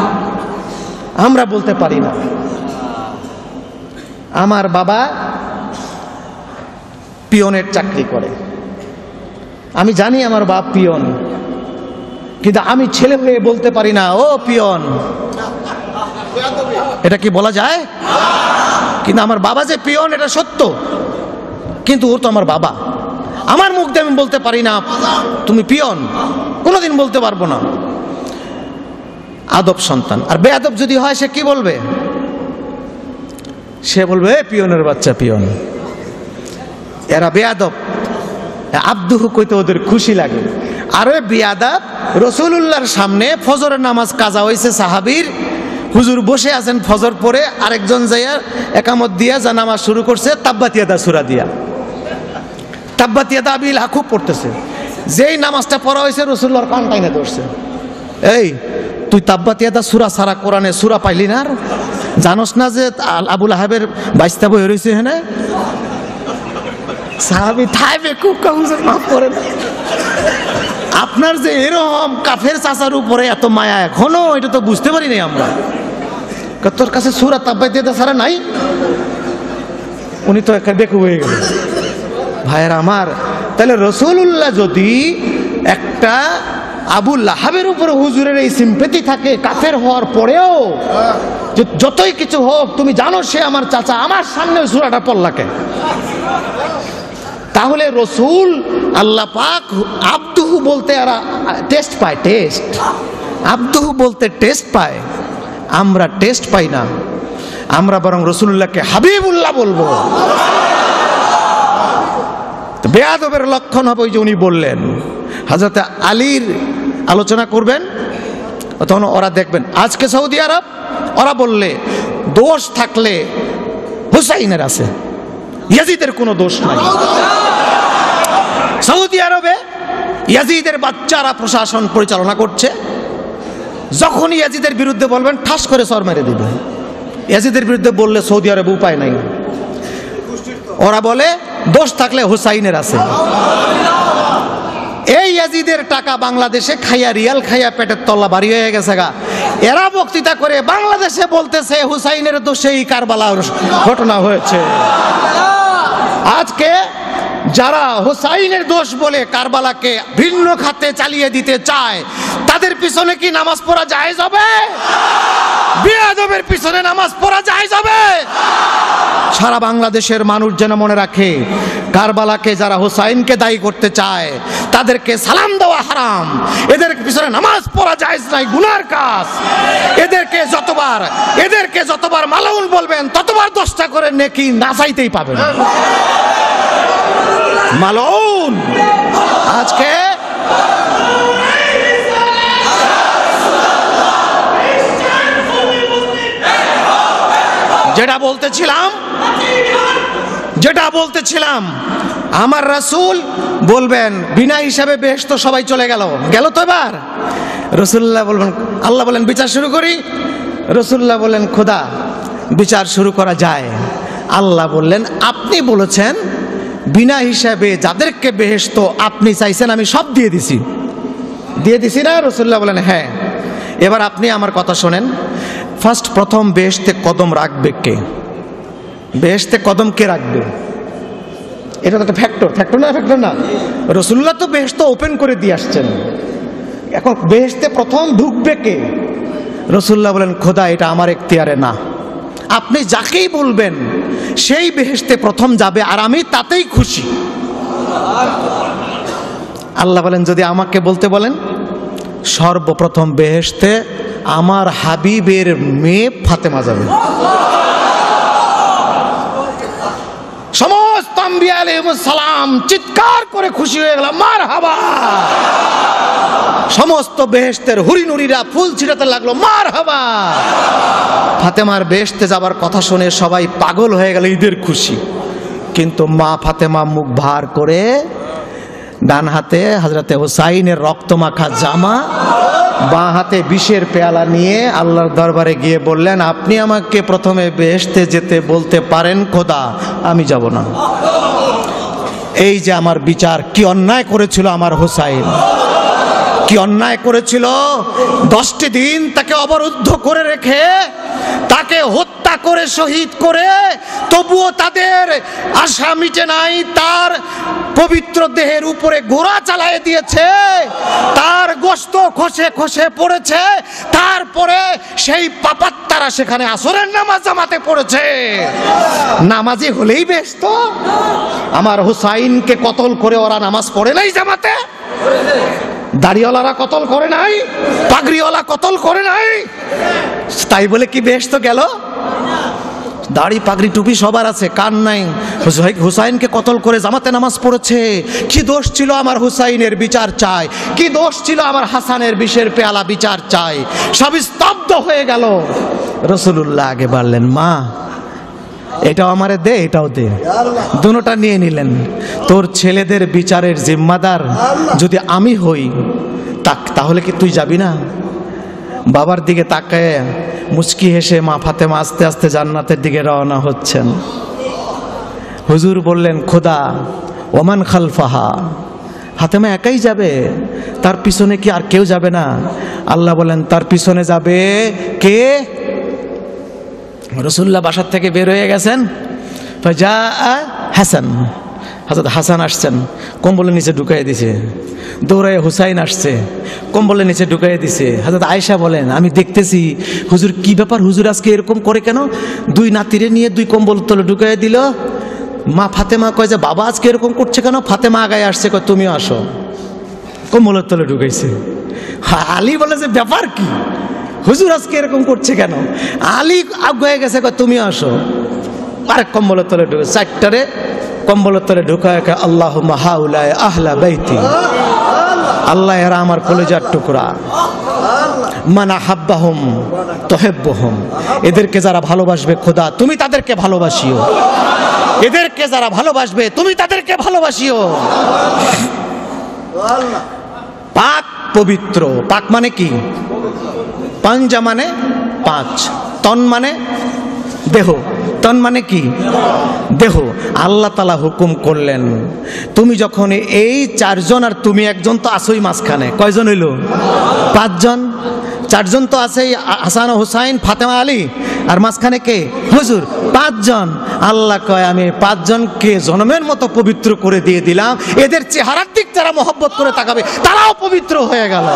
আমরা বলতে পারি না। আমার বাবা পিয়নের চাকরি করে, আমি জানি আমার বাপ পিয়ন, কিন্তু আমি ছেলে হয়ে বলতে পারি না, ও পিয়ন। এটা কি বলা যায়? কিন্তু আমার বাবা যে পিয়ন এটা সত্য, কিন্তু ও তো আমার বাবা, আমার মুখ দিয়ে আমি বলতে পারি না তুমি পিয়ন, কোনোদিন বলতে পারবো না। আদব সন্তান। আর বেয়াদব যদি হয় সে কি বলবে? সে বলবে পিয়নের বাচ্চা পিয়ন। এরা বেয়াদব, আব্দুহু কইতে ওদের খুশি লাগে। আরে বেয়াদব, রাসূলুল্লাহর সামনে ফজরের নামাজ কাজা হয়েছে, সাহাবীর হুজুর বসে আছেন ফজর পরে, আরেকজন যাইয়া একামত দিয়া যা নামাজ শুরু করছে, তাব্বাত ইয়াদা সূরা দিয়া, তাব্বাত ইয়াদা আবি লাহাব পড়তেছে। যেই নামাজটা পড়া হয়েছে রাসূলুল্লাহর কান টাইনা ধরছে, এই তুই তাব্বাত ইয়াদা সূরা সারা কোরআনে সূরা পাইলি না? আর জানোস না যে আবু লাহাবের বাইস্তা বই রয়েছে? হ্যাঁ, সাহাবী থাই বেকুব হুজুর মাফ করেন, আপনার যে এরকম কাফের চাচার উপরে এত মায়া এখনো, এটা তো বুঝতে পারি নাই আমরা। তোর কাছে সূরা তাব্বাইয়াত ছাড়া নাই? উনি তো একটা বেকুব হয়ে গেল। ভাইয়ের আমার, তাহলে রাসূলুল্লাহ যদি একটা আবু লাহাবের উপরে হুজুরের এই সিম্পেথি থাকে কাফের হওয়ার পরেও, যে যতই কিছু হোক তুমি জানো সে আমার চাচা, আমার সামনে সূরাটা পড়লাকে, তাহলে রসুল আল্লাহ পাক আব্দুহু বলতে এরা টেস্ট পায়, টেস্ট আব্দুহু বলতে টেস্ট পায়, আমরা টেস্ট পাই না, আমরা বরং রসুলুল্লাহকে হাবিবুল্লাহ বলবো। বেয়াদবের লক্ষণ হবে ওই যে উনি বললেন হযরত আলীর আলোচনা করবেন, তখন ওরা দেখবেন আজকে সৌদি আরব ওরা বললে দোষ থাকলে হুসাইনের আছে, ইয়াজিদের কোনো দোষ নাই। সৌদি আরবে ইয়াজিদের বাচ্চারা প্রশাসন পরিচালনা করছে, যখনই ইয়াজিদের বিরুদ্ধে বলবেন ঠাস করে সর মেরে দিবে। ইয়াজিদের বিরুদ্ধে বললে সৌদি আরবে উপায় নাই, ওরা বলে দোষ থাকলে হুসাইনের আছে। এই ইয়াজিদের টাকা বাংলাদেশে খাইয়া, রিয়াল খাইয়া পেটের তল্লা বাড়ি হয়ে গেছে গা। এরা বক্তৃতা করে বাংলাদেশে বলতেছে হুসাইনের দোষেই কারবালার ঘটনা হয়েছে। আজকে যারা হুসাইনের দোষ বলে কারবালাকে ভিন্ন খাতে চালিয়ে দিতে চায়, তাদের পিছনে কি নামাজ পড়া জায়েজ হবে? বেয়াদবের পিছনে নামাজ পড়া জায়েজ হবে? সারা বাংলাদেশের মানুষ যেন মনে রাখে, কারবালাকে যারা হুসাইনকে দায়ী করতে চায় তাদেরকে সালাম দেওয়া হারাম, এদের পিছনে নামাজ পড়া জায়েজ নাই, গুনার কাজ। এদেরকে যতবার মালাউন বলবেন ততবার 10টা করে নেকি না চাইতেই পাবেন। মালাউন আজকে যেটা বলতেছিলাম আমার রাসূল বলবেন বিনা হিসাবে বেহেশত সবাই চলে গেল তো। এবার রাসূলুল্লাহ বলবেন, আল্লাহ বলেন বিচার শুরু করি, রাসূলুল্লাহ বলেন খোদা বিচার শুরু করা যায়। আল্লাহ বললেন আপনি বলেছেন বিনা হিসাবে যাদেরকে বেহেশত আপনি চাইছেন আমি সব দিয়ে দিছি না? রাসূলুল্লাহ বলেন হ্যাঁ। এবার আপনি আমার কথা শোনেন, প্রথম বেহেশতে কদম রাখবে কে? বেহেশতে কদম কে রাখবে? এটা তো একটা ফ্যাক্টর না। রাসূলুল্লাহ তো বেহেশত ওপেন করে দিয়ে আসছেন, এখন বেহেশতে প্রথম ঢুকবে কে? রাসূলুল্লাহ বলেন খোদা এটা আমার এখতিয়ারে না, আপনি যাকেই বলবেন সেই বেহেশতে প্রথম যাবে, আর আমি তাতেই খুশি। আল্লাহ বলেন যদি আমাকে বলতে বলেন, সর্বপ্রথম বেহেশতে আমার হাবিবের মেয়ে ফাতেমা যাবে। সমস্ত আম্বিয়া আলাইহিস সালাম চিৎকার করে খুশি হয়ে গেল, মারহাবা। সমস্ত বেহেশতের হুরিনুরিরা ফুল ছিটাতে লাগলো, মারহাবা। ফাতেমার বেহেশতে যাবার কথা শুনে সবাই পাগল হয়ে গেল, ঈদের খুশি। কিন্তু মা ফাতেমা মুখ ভার করে ডান হাতে হযরতে হুসাইনের রক্তমাখা জামা, বাঁ হাতে বিষের পেয়ালা নিয়ে আল্লাহর দরবারে গিয়ে বললেন আপনি আমাকে প্রথমে বেহেশতে যেতে বলতে পারেন খোদা, আমি যাব না। এই যে আমার বিচার, কি অন্যায় করেছিল আমার হুসাইন, কি অন্যায় করেছিল। 10টি দিন তাকে অবরুদ্ধ করে রেখে, তাকে হত্যা করে শহীদ করে, তবুও তাদের আশা মিটে নাই। তার পবিত্র দেহের উপরে ঘোড়া চালিয়ে দিয়েছে, তার গোশত খসে পড়েছে, তারপরে সেই পাপাত্তারা সেখানে আসরের নামাজ জামাতে পড়েছে। নামাজি হলেই বেহেশত। আমার হুসাইনকে কতল করে ওরা নামাজ পড়ে নাই জামাতে? দাড়িওয়ালারা কতল করে নাই? পাগড়িওয়ালা কতল করে নাই? তাই বলে কি বেহেশত গেল? দাড়ি পাগড়ি টুপি সবার আছে, কান নাই। হুসাইনকে কতল করে জামাতে নামাজ পড়েছে। কি দোষ ছিল আমার হুসাইনের? বিচার চাই। কি দোষ ছিল আমার হাসানের? বিষের পেয়ালা বিচার চাই। সব স্তব্ধ হয়ে গেল। রাসূলুল্লাহ আগে বললেন মা এটাও আমারে দে, এটাও দে, দুটোটা নিয়ে নিলেন। তোর ছেলেদের বিচারের জিম্মাদার যদি আমি হই তাহলে কি তুই যাবি না? বাবার দিকে তাকায় মুচকি হেসে মা ফাতেমা আস্তে আস্তে জান্নাতের দিকে রওনা হচ্ছেন। হুজুর বললেন, খোদা ওমান খালফাহা, ফাতেমা একাই যাবে, তার পিছনে কি আর কেউ যাবে না? আল্লাহ বলেন, তার পিছনে যাবে কে? রাসূলুল্লাহ বাসার থেকে বের হয়ে গেছেন, ফাজা হাসান, হযরত হাসান আসছেন, কম্বলের নিচে ঢুকাই দিছে। দৌড়ায় হুসাইন আসছে, কম্বলের নিচে ঢুকাই দিছে। হযরত আয়েশা বলেন, আমি দেখতেছি হুজুর কি ব্যাপার, হুজুর আজকে এরকম করে কেন? দুই নাতিরে নিয়ে দুই কম্বল তলে ঢুকাই দিল। মা ফাতেমা কয় যে, বাবা আজকে এরকম করছে কেন? ফাতেমা আগায় আসছে, কয় তুমিও আসো, কম্বলের তলে ঢুকাইছে। আলী বলে যে, ব্যাপার কি, হুজুর আজকে এরকম করছে কেন? আলী আগায় গেছে, কয় তুমিও আসো, আরেক কম্বলের তলে ঢুকে, চারটারে কম্বলের তলে ঢুকায়, আল্লাহুম্মা হাউলাই আহলা বাইতি, আল্লাহ এরা আমার কলিজার টুকরা, মান আহাব্বাহুম তুহিব্বুহুম, এদেরকে যারা ভালোবাসবে খোদা তুমি তাদেরকে ভালোবাসিও, এদেরকে যারা ভালোবাসবে তুমি তাদেরকে ভালোবাসিও। পাক পবিত্র, পাক মানে কি? পাঞ্জা মানে পাঁচ, তন মানে দেহ, তন মানে কি? দেহ। আল্লাহ তাআলা হুকুম করলেন, তুমি যখন এই চারজন আর তুমি একজন তো আসোই মাঝখানে, কয়জন হইল? পাঁচজন। চারজন তো আছে, হাসান, হুসাইন, ফাতেমা, আলী, আর মাঝখানে কে? হুজুর। পাঁচজন। আল্লাহ কয়, আমি পাঁচজনকে জন্মের মতো পবিত্র করে দিয়ে দিলাম, এদের চেহারার দিক যারা মহব্বত করে তাকাবে তারাও পবিত্র হয়ে গেল।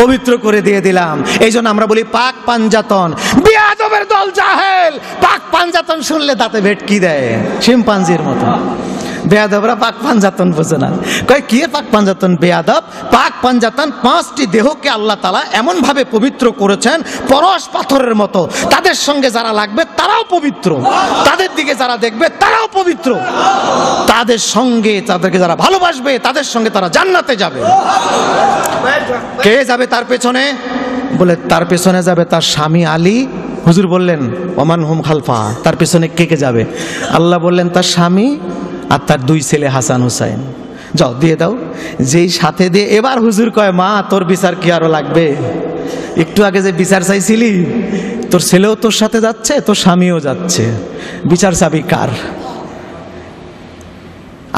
পবিত্র করে দিয়ে দিলাম। এই জন্য আমরা বলি পাক পাঞ্জাতন। বেয়াদবের দল জাহেল, পাক পাঞ্জাতন শুনলে দাঁতে ভেটকি দেয় শিম্পাঞ্জির মতো। বেয়াদবরা পাক পাঞ্জাতন বোঝে না, কয় কি পাক পাঞ্জাতন? বেয়াদব পাক পাঞ্জাতন, পাঁচটি দেহকে আল্লাহ তাআলা এমন ভাবে পবিত্র করেছেন পরশ পাথরের মতো, তাদের সঙ্গে যারা লাগবে তারাও পবিত্র, তাদের দিকে যারা দেখবে তারাও পবিত্র, তাদের সঙ্গে তাদেরকে যারা ভালোবাসবে তাদের সঙ্গে তারা জান্নাতে যাবে। কে যাবে তার পেছনে? বলে তার পেছনে যাবে তার স্বামী আলী। হুজুর বললেন ওমান হুম খালফা, তার পেছনে কে কে যাবে? আল্লাহ বললেন তার স্বামী আর তার দুই ছেলে হাসান হুসাইন। যাও দিয়ে দাও, যেই সাথে দিয়ে। এবার হুজুর কয়, মা তোর বিচার কি আরো লাগবে? একটু আগে যে বিচার চাইছিলি, তোর ছেলেও তোর সাথে যাচ্ছে, তোর স্বামীও যাচ্ছে, বিচার চাবি কার?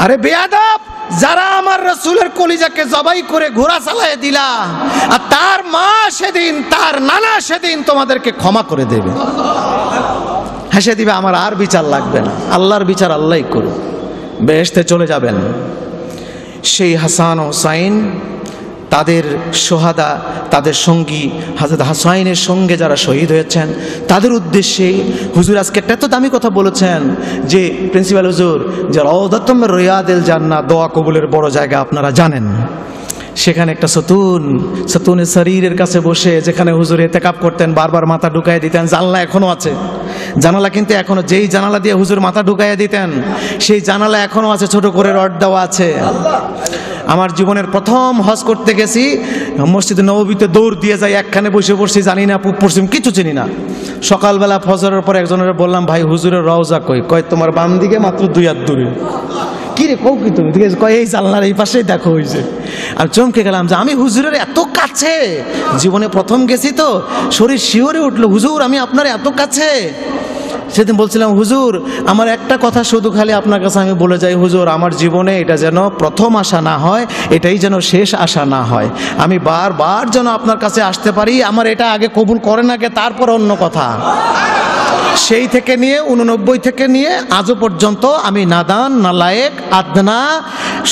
আরে বেয়াদব, যারা আমার রাসূলের কলিজাকে জবাই করে ঘোড়া চালায় দিলা, আর তার মা সেদিন, তার নানা সেদিন তোমাদেরকে ক্ষমা করে দেবে, হেসে দিবে, আমার আর বিচার লাগবে না, আল্লাহর বিচার আল্লাহই করুন, বেহেশতে চলে যাবেন। সেই হাসান হুসাইন, তাদের সোহাদা, তাদের সঙ্গী হযরত হুসাইনের সঙ্গে যারা শহীদ হয়েছেন, তাদের উদ্দেশ্যে হুজুর আজকে একটা এত দামি কথা বলেছেন যে প্রিন্সিপাল হুজুর, যে রাউদাতুম মির রিয়াদিল জান্নাহ, দোয়া কবুলের বড় জায়গা আপনারা জানেন। সেখানে একটা সতুনে শরীরের কাছে বসে, যেখানে হুজুর ইতিকাফ করতেন, বারবার মাথা ঢুকাই দিতেন। জানলা এখনো আছে, জানালা কিন্তু এখনো, যেই জানালা দিয়ে হুজুর মাথা ঢুকাইয়া দিতেন সেই জানালা এখনো আছে, ছোট করে রড দেওয়া আছে। আমার জীবনের প্রথম হজ করতে গেছি, মসজিদে নববীতে দৌড় দিয়ে যাই, একখানে বসে পড়ছি, জানি না পূব পশ্চিম কিছু চিনি না। সকালবেলা ফজরের পর একজনের বললাম, ভাই হুজুরের রওজা কই? কয় তোমার বাম দিকে মাত্র 2 হাত দূরে। কি রে কও কি তুমি? কয় এই জানলার এই পাশেই দেখো হয়েছে। আর চমকে গেলাম যে আমি হুজুরের এত কাছে, জীবনে প্রথম গেছি তো শরীর শিহরে উঠলো, হুজুর আমি আপনার এত কাছে। সেদিন বলছিলাম, হুজুর আমার একটা কথা শুধু খালি আপনার কাছে আমি বলে যাই, হুজুর আমার জীবনে এটা যেন প্রথম আশা না হয়, এটাই যেন শেষ আশা না হয়, আমি বারবার যেন আপনার কাছে আসতে পারি, আমার এটা আগে কবুল করেন আগে, তারপর অন্য কথা। সেই থেকে নিয়ে 89 থেকে নিয়ে আজও পর্যন্ত আমি নাদান, নালায়েক, আদনা,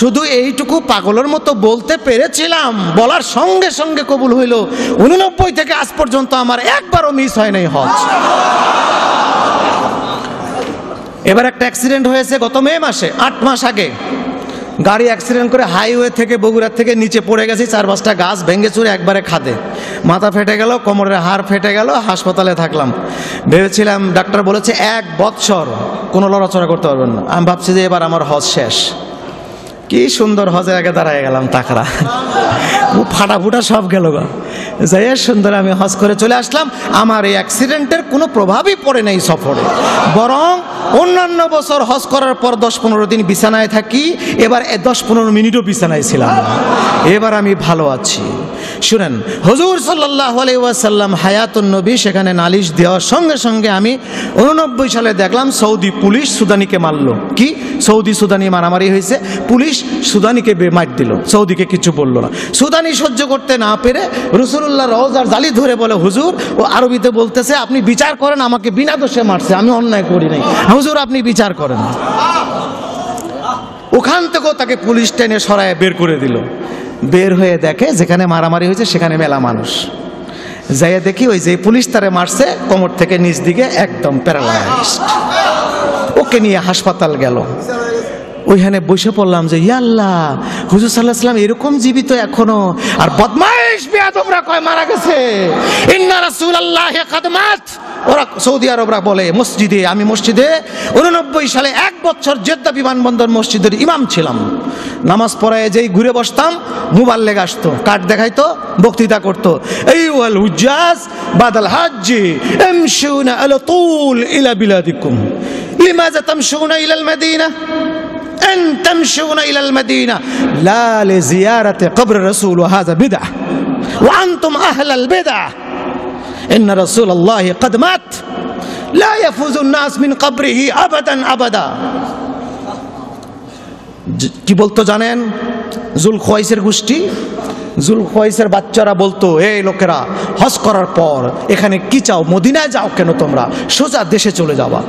শুধু এইটুকু পাগলের মতো বলতে পেরেছিলাম, বলার সঙ্গে সঙ্গে কবুল হইল। 89 থেকে আজ পর্যন্ত আমার একবারও মিস হয় নাই হজ। এবার একটা অ্যাক্সিডেন্ট হয়েছে গত মে মাসে, 8 মাস আগে। গাড়ি অ্যাক্সিডেন্ট করে হাইওয়ে থেকে, বগুড়ার থেকে নিচে পড়ে গেছি, 4-5টা গাছ ভেঙে চুরে একবারে খাদে, মাথা ফেটে গেল, কোমরের হাড় ফেটে গেল, হাসপাতালে থাকলাম। ভেবেছিলাম, ডাক্তার বলেছে 1 বৎসর কোনো লড়াচড়া করতে পারবেন না। আমি ভাবছি যে এবার আমার হজ শেষ। কি সুন্দর হজের আগে দাঁড়ায় গেলাম তাকরা, ফাটা ফুটা সব গেল গা, যাই সুন্দর আমি হজ করে চলে আসলাম। আমার এই অ্যাক্সিডেন্টের কোনো প্রভাবই পড়ে নাই সফরে, বরং অন্যান্য বছর হজ করার পর 10-15 দিন বিছানায় থাকি, এবার 10-15 মিনিটও বিছানায় ছিলাম না। এবার আমি ভালো আছি। শুনেন, হুজুর সাল্লাল্লাহু আলাইহি ওয়াসাল্লাম হায়াতুন নবী সেখানে নালিশ দেওয়ার সঙ্গে সঙ্গে আমি 89 সালে দেখলাম সৌদি পুলিশ সুদানিকে মারলো। কি সৌদি সুদানি মারামারি হয়েছে, পুলিশ সুদানিকে মার দিল, সৌদিকে কিছু বললো না। সুদানি সহ্য করতে না পেরে রাসূলুল্লাহ রওজার জালি ধরে বলে, হুজুর, ও আরবিতে বলতেছে আপনি বিচার করেন, আমাকে বিনা দোষে মারছে, আমি অন্যায় করি নাই, হুজুর আপনি বিচার করেন। ওখান থেকেও তাকে পুলিশ টেনে সরায় বের করে দিল। বের হয়ে দেখে যেখানে মারামারি হয়েছে সেখানে মেলা মানুষ। যাইয়া দেখি ওই যে পুলিশ তারে মারছে কোমর থেকে নিচ দিকে একদম প্যারালাইজড। ওকে নিয়ে হাসপাতাল গেল। ওইখানে বসে পড়লাম যে ইয়া আল্লাহ, হুজুর সাল্লাল্লাহু আলাইহি ওয়াসাল্লাম এরকম জীবিত এখনো, আর বদমাইশ বেয়াদবরা কয় মারা গেছে। ইন্না রাসূলুল্লাহি কাদ মাত। ওরা সৌদি আরবরা বলে মসজিদে, আমি মসজিদে 89 সালে 1 বছর জেদ্দা বিমানবন্দর মসজিদের ইমাম ছিলাম। নামাজ পড়ায় যেই ঘুরে বসতাম, মুবাল্লিগ আসতো, কার্ড দেখাইতো, বক্তৃতা করতো, আইয়ুহাল হুজ্জাজ বাদাল হাজ্জি ইমশুনা আলা তুল ইলা বিলাদিকুম লিমাযা তামশুনা ইলাল মাদিনা أن تمشون إلى المدينة لا لزيارة قبر الرسول وهذا بدعة وأنتم أهل البدعة إن رسول الله قد مات لا يفوز الناس من قبره أبدا أبدا কি বলতো জানেন? জুলখওয়াইসের গোষ্ঠী, জুলখওয়াইসের বাচ্চারা বলতো, এই লোকেরা হজ করার পর এখানে কি চাও, মদিনায় যাও কেন, তোমরা সোজা দেশে চলে যাবা।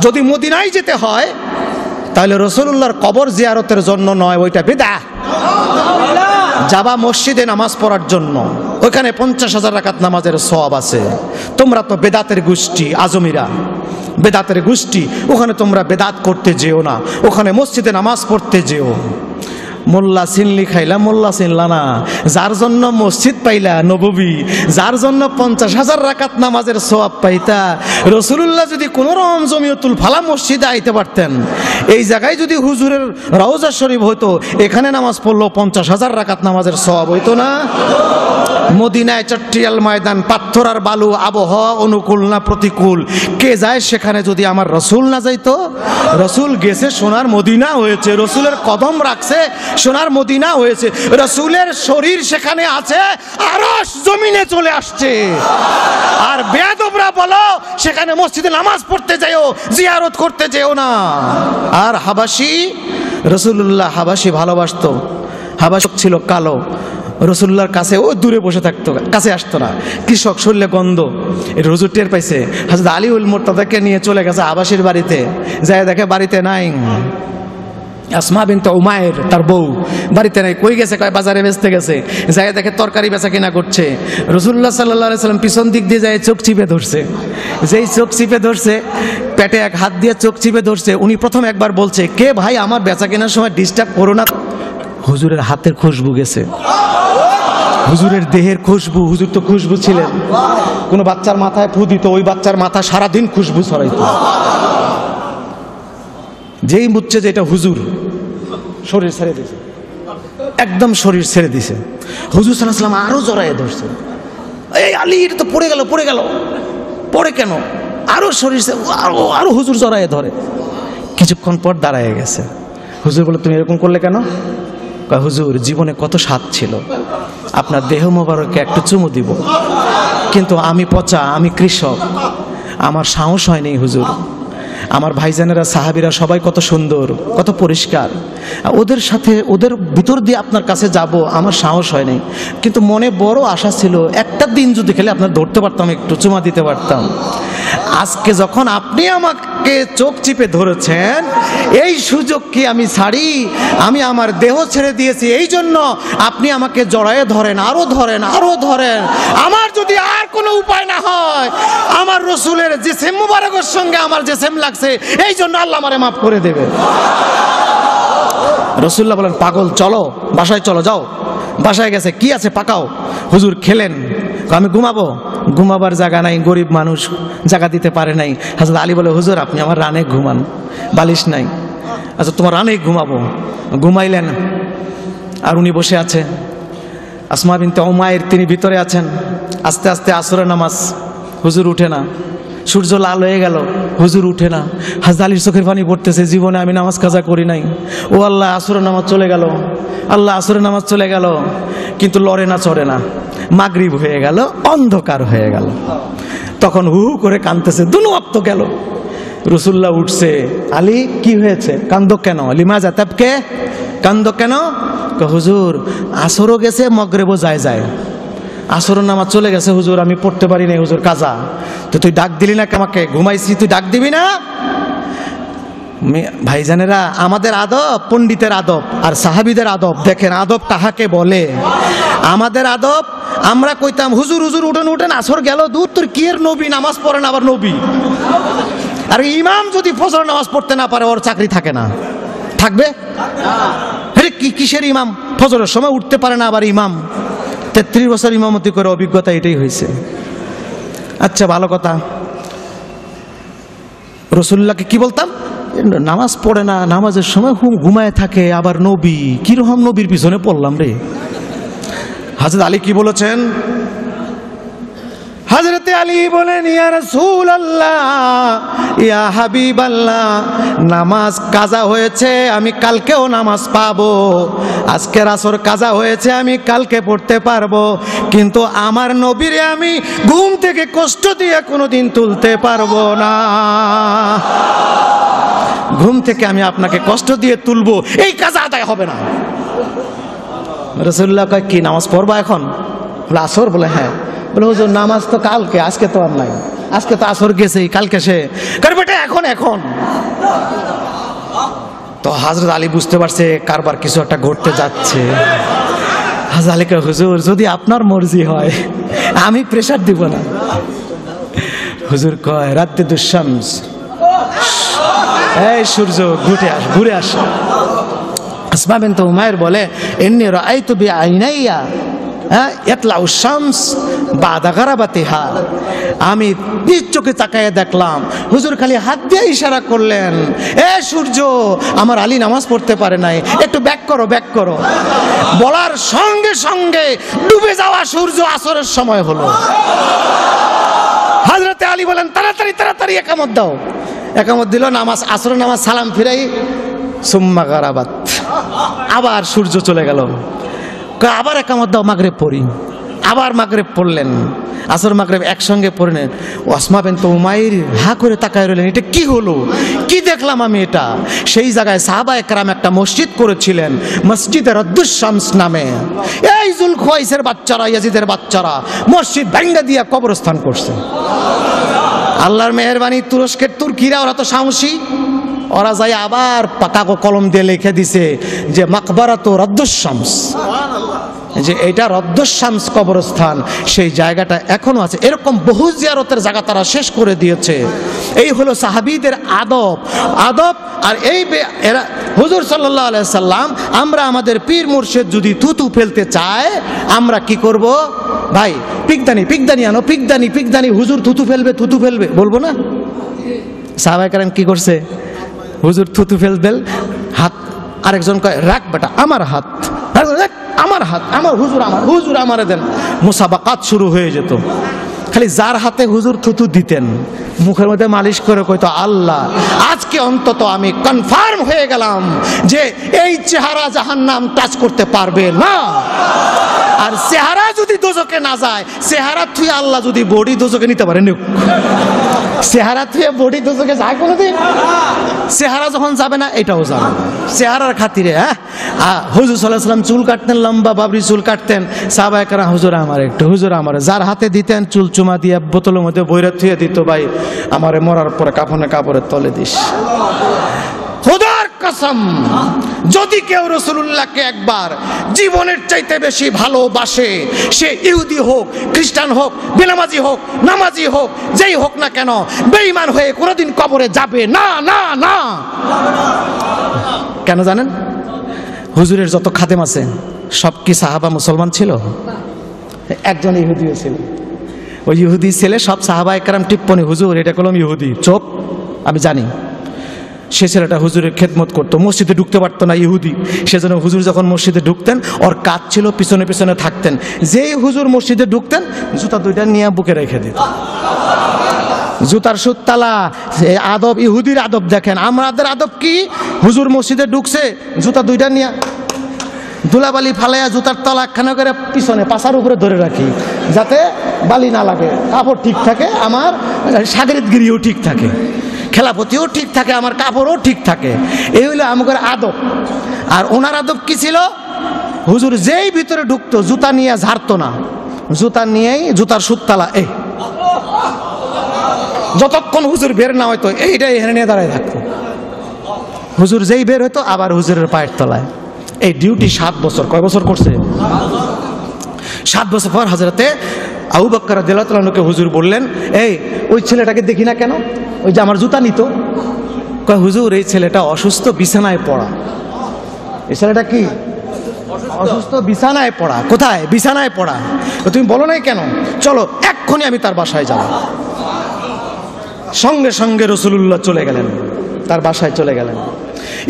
যদি মদিনায় যেতে হয় তাহলে রাসূলুল্লাহর কবর জিয়ারতের জন্য নয়, ওইটা বিদআহ। যাবা মসজিদে নামাজ পড়ার জন্য, ওইখানে 50,000 রাকাত নামাজের সওয়াব আছে। তোমরা তো বেদাতের গোষ্ঠী, আজমিরা বেদাতের গোষ্ঠী, ওখানে তোমরা বেদাত করতে যেও না, ওখানে মসজিদে নামাজ পড়তে যেও। মোল্লা চিনলি খাইলা, মোল্লা চিনলা না। যার জন্য মসজিদ পাইলা নববী, যার জন্য 50,000 রাকাত নামাজের সওয়াব পাইতা, রাসূলুল্লাহ যদি কোন রকম জমিয়তুল ফালা মসজিদে আইতে পারতেন, এই জায়গায় যদি হুজুরের রওজা শরীফ হতো, এখানে নামাজ পড়লো 50,000 রাকাত নামাজের সওয়াব হইতো না? মদিনায় চট্টিয়াল ময়দান, পাথর আর বালু, আবহাওয়া অনুকূল না প্রতিকূল, কে যায় সেখানে যদি আমার রসুল না যাইতো? রসুল গেছে সোনার মদিনা হয়েছে, রসুলের কদম রাখছে সোনার মদিনা হয়েছে, রসুলের শরীর সেখানে আছে, আরশ জমিনে চলে আসছে। আর বেয়াদবরা বলো সেখানে মসজিদে নামাজ পড়তে যাও, জিয়ারত করতে যেও না। আর হাবাসি, রসুল্লাহ হাবাসি ভালোবাসতো, হাবাসক ছিল কালো, রসুল্লাহর কাছে ও দূরে বসে থাকতো, কাছে আসতো না। কৃষক, শরীরে গন্ধ, এটা হুজুর টের পাইছে। হযরত আলীউল মুরতাদাকে নিয়ে চলে গেছে আবাসির বাড়িতে, যায় দেখে বাড়িতে নাই। আসমা বিনতে উমায়ের তার বউ বাড়িতে নাই, কই গেছে? কয় বাজারে বেচতে গেছে। যায় দেখে তরকারি বেচা কিনা করছে। রাসূলুল্লাহ সাল্লাল্লাহু আলাইহি সাল্লাম পিছন দিক দিয়ে যায় চোখ চিপে ধরছে। যেই চোখ চিপে ধরছে, পেটে এক হাত দিয়ে চোখ চিপে ধরছে, উনি প্রথম একবার বলছে, কে ভাই আমার বেচা কেনার সময় ডিস্টার্ব করো না। হুজুরের হাতের খুশবু গেছে, হুজুরের দেহের খুশবু। হুজুর তো খুশবু ছিলেন, কোনো বাচ্চার মাথায় ফু দিত, ওই বাচ্চার মাথা সারাদিন খুশবু ছড়াইত। যেই বুঝছে যে এটা হুজুর, শরীর ছেড়ে দিছে, একদম শরীর ছেড়ে দিছে। হুজুর সাল্লাল্লাহু আলাইহি ওয়াসাল্লাম আরো জড়ায় ধরছে, এই আলী এটা তো পড়ে গেল, পড়ে গেল, পড়ে কেন? আরো শরীর, আরো হুজুর জড়ায় ধরে। কিছুক্ষণ পর দাঁড়ায় গেছে। হুজুর বলে, তুমি এরকম করলে কেন? কয়, হুজুর জীবনে কত স্বাদ ছিল, আপনার দেহ মোবারকে একটু চুমু দিব, কিন্তু আমি পচা, আমি কৃষক, আমার সাহস হয়নি হুজুর। আমার ভাইজানেরা, সাহাবীরা সবাই কত সুন্দর, কত পরিষ্কার, ওদের সাথে, ওদের ভিতর দিয়ে আপনার কাছে যাব, আমার সাহস হয়নি। কিন্তু মনে বড় আশা ছিল, একটা দিন যদি খেলে আপনার ধরতে পারতাম, একটু চুমা দিতে পারতাম। আজকে যখন আপনি আমাকে চোখ চিপে ধরেছেন, এই সুযোগ কি আমি ছাড়ি? আমি আমার দেহ ছেড়ে দিয়েছি, এই জন্য আপনি আমাকে জড়ায়ে ধরেন, আরো ধরেন, আরো ধরেন। আমার যদি আর কোনো উপায় না হয়, আমার রসুলের জিসিম মুবারকের সঙ্গে আমার জিসিম লাগছে, এই জন্য আল্লাহ আমারে মাফ করে দেবে। রাসূলুল্লাহ বলেন, পাগল, চলো বাসায়, চলো, যাও। বাসায় গেছে, কি আছে পাকাও। হুজুর খেলেন, আমি ঘুমাবো, ঘুমাবার জায়গা নাই, গরিব মানুষ, জায়গা দিতে পারে নাই। হযরত আলী বলে, হুজুর আপনি আমার রানে ঘুমান, বালিশ নাই। আচ্ছা তোমার রানে ঘুমাবো। ঘুমাইলেন, আর উনি বসে আছে। আসমা বিনতে উমায়ের তিনি ভিতরে আছেন। আস্তে আস্তে আসরের নামাজ, হুজুর উঠে না, সূর্য লাল হয়ে গেল, হুজুর উঠে না। হাজরত আলীর চোখের পানি পড়তেছে, জীবনে আমি নামাজ কাজা করি নাই। ও আল্লাহ, আসরের নামাজ চলে গেল, আল্লাহ আসরের নামাজ চলে গেল, কিন্তু লড়ে না চড়ে না। মাগরিব হয়ে গেল, অন্ধকার হয়ে গেল। তখন হু হু করে কাঁদতেছে, দুনো ওয়াক্ত গেল। রাসূলুল্লাহ উঠছে, আলী কি হয়েছে, কান্দো কেন? লিমাজা তাবকে, কান্দো কেন? হুজুর আসরও গেছে, মাগরিবও যায়, আসরের নামাজ চলে গেছে হুজুর, আমি পড়তে পারি নাই হুজুর, কাজা। তো তুই ডাক দিলি না আমাকে, ঘুমাইছি, তুই ডাক দিবি না? ভাইজানেরা, আমাদের আদব পণ্ডিতের আদব আর সাহাবীদের আদব দেখেন, আদব তাহাকে বলে। আমাদের আদব, আমরা কইতাম হুজুর হুজুর উঠেন উঠেন, আসর গেল, দূর তোর কি এর নবী, নামাজ পড়েন আবার নবী। আর ইমাম যদি ফজর নামাজ পড়তে না পারে, ওর চাকরি থাকে না, থাকবে? আরে কি কিসের ইমাম, ফজরের সময় উঠতে পারে না আবার ইমাম। 33 বছর ইমামতি করে অভিজ্ঞতা এটাই হয়েছে। আচ্ছা ভালো কথা, রাসূলুল্লাহকে কি বলতাম, নামাজ পড়ে না, নামাজের সময় ঘুমায় থাকে, আবার নবী, কিরকম নবীর পিছনে পড়লাম রে। হযরত আলী কি বলেছেন? হযরত আলী বলেন, ইয়া রাসূলুল্লাহ, ইয়া হাবিবাল্লাহ, নামাজ কাজা হয়েছে, আমি কালকেও নামাজ পাবো। আজকের আসর কাজা হয়েছে, আমি কালকে পড়তে পারবো, কিন্তু আমার নবীরে আমি ঘুম থেকে কষ্ট দিয়ে কোনোদিন তুলতে পারবো না। ঘুম থেকে আমি আপনাকে কষ্ট দিয়ে তুলবো, এই কাজা আদায় হবে না। রাসূলুল্লাহ কয়, কি নামাজ পড়বা এখন? বলে আসর। বলে হ্যাঁ। বলে হুজুর নামাজ তো কালকে, আজকে তো আর নাই, আজকে তো আসর গেছেই, কালকে সে করে বেটা এখন। তো হযরত আলী বুঝতে পারছে কারবার কিছু একটা ঘটতে যাচ্ছে। হযরত আলী কয়, হুজুর যদি আপনার মর্জি হয় আমি প্রেসার দিব না। হুজুর কয়, রাতে দুঃশামস, এই সূর্য ঘুরে আস। আসমা বিনত উমাইর বলে, ইন্নী রাআইতু বিআইনাইয়া ইয়াতলাউ শামস বাদা গারাবাতিহা, আমি নিজ চোখে তাকায় দেখলাম হুজুর খালি হাত দিয়ে ইশারা করলেন, এ সূর্য, আমার আলী নামাজ পড়তে পারে নাই, একটু ব্যাক করো। বলার সঙ্গে সঙ্গে ডুবে যাওয়া সূর্য আসরের সময় হলো। হযরত আলী বলেন, তাড়াতাড়ি একামত দাও। একামত দিল, নামাজ, আসরের নামাজ সালাম ফিরাই, সুম্মা গারাবাত, আবার সূর্য চলে গেল। আবার একামত দাও, মাগরিব পড়ি। আবার মাগরিব পড়লেন, আসর মাগরিব একসঙ্গে পড়লেন। আসমা বিনত উমাইর হা করে তাকায় রইলেন, এটা কি হলো, কি দেখলাম আমি এটা? সেই জায়গায় সাহাবায়ে কেরাম একটা মসজিদ করেছিলেন, মসজিদে রদ্দুস শামস নামে। এই জুলখুয়াইসের বাচ্চারা, ইয়াজিদের বাচ্চারা মসজিদ ভাঙা দিয়া কবরস্থান করছে। আল্লাহর মেহেরবানি, তুরস্কের তুর্কিরা, ওরা তো সাহসী, ওরা যাই আবার পাকা কলম দিয়ে লিখে দিছে যে মাকবারাতু রদ্দুস শামস, যে এটা রদ্দুস শামস কবরস্থান, সেই জায়গাটা এখনো আছে। এরকম বহু জিয়ারতের জায়গা তারা শেষ করে দিয়েছে। এই হলো সাহাবীদের আদব। আর এই এরা হুজুর সাল্লাল্লাহু আলাইহি সাল্লাম, আমরা আমাদের পীর মুর্শিদ যদি থুতু ফেলতে চায়, আমরা কি করব? ভাই পিকদানি আনো, পিকদানি, হুজুর থুতু ফেলবে বলবো না? সাহাবায়ে কেরাম কি করছে? হুজুর থুতু ফেলবে, হাত, আরেকজন কয় রাখ বেটা আমার হাত, আমার হুজুর আমারে দেন। মুসাবাকাত শুরু হয়ে যেত। খালি যার হাতে হুজুর থুতু দিতেন, মুখের মধ্যে মালিশ করে কইতো, আল্লাহ আজকে অন্তত আমি কনফার্ম হয়ে গেলাম যে এই চেহারা জাহান্নাম টাচ করতে পারবে না। আর চেহারা যদি দোজকে না যায়, চেহারা থুয়ে আল্লাহ যদি বডি দোজকে নিতে পারে, চেহারা থুয়ে বডি দোজকে যায় কোনোদিন? চেহারা যখন যাবে না, এটাও যাবে না। চেহারার খাতিরে হুজুর সাল্লাল্লাহু আলাইহি ওয়াসাল্লাম চুল কাটতেন, লম্বা বাবরি চুল কাটতেন। সাহাবায়ে কেরাম, হুজুর আমার, যার হাতে দিতেন চুল চুমা দিয়ে বোতলের মধ্যে বইরা থুয়ে দিত, ভাই আমারে মরার পরে কাপড়ের তলে দিস। খোদার কসম, যদি কেউ রাসূলুল্লাহকে একবার জীবনের চাইতে বেশি ভালোবাসে, সে ইহুদি হোক, খ্রিস্টান হোক, বেনামাজি হোক, নামাজি হোক, যেই হোক না কেন, বেঈমান হয়ে কোনোদিন কবরে যাবে না। কেন জানেন? হুজুরের যত খাদেম আছে সব কি সাহাবা মুসলমান ছিল? একজন ইহুদিও ছিল। ওই ইহুদি ছেলে সব সাহাবায়ে কেরাম টিপ্পনি, হুজুর এটা কলম ইহুদি, চোপ, আমি জানি। সে ছেলেটা হুজুরের খেদমত করতো, মসজিদে ঢুকতে পারতো না, ইহুদি। সেজন্য হুজুর যখন মসজিদে ঢুকতেন, ওর কাজ ছিল পিছনে থাকতেন। যেই হুজুর মসজিদে ঢুকতেন, জুতা দুইটা নিয়ে বুকে রেখে দিত। জুতার সুততালা আদব, ইহুদির আদব দেখেন। আমাদের আদব কি? হুজুর মসজিদে ঢুকছে, জুতা দুইটা নিয়ে ধুলাবালি ফালাইয়া জুতার তলা একখানা করে পিছনে পাশার উপরে ধরে রাখি, যাতে বালি না লাগে, কাপড় ঠিক থাকে, আমার সাগরিদগিরিও ঠিক থাকে, খেলাপতিও ঠিক থাকে, আমার কাপড়ও ঠিক থাকে। এই হইলো আমাদের আদব। আর ওনার আদব কি ছিল? হুজুর যেই ভিতরে ঢুকতো জুতা নিয়ে ঝাড়তো না, জুতা নিয়েই জুতার সুততালা এই যতক্ষণ হুজুর বের না হয়তো এইটাই এখানে নিয়ে দাঁড়ায় থাকতো। হুজুর যেই বের হইতো আবার হুজুরের পায়ের তলায়। এই ডিউটি 7 বছর। কয় বছর করছে? 7 বছর পর হযরতে আবু বকর রাদিয়াল্লাহু তাআলা আনহুকে হুজুর বললেন, এই ওই ছেলেটাকে দেখি না কেন, ওই যে আমার জুতা নিত? কয় হুজুর এই ছেলেটা অসুস্থ, বিছানায় পড়া। এই ছেলেটা কি অসুস্থ, বিছানায় পড়া। কোথায়? বিছানায় পড়া। তুমি বলো নাই কেন? চলো এক্ষুনি আমি তার বাসায় যাব। সঙ্গে সঙ্গে রাসূলুল্লাহ চলে গেলেন, তার বাসায় চলে গেলেন।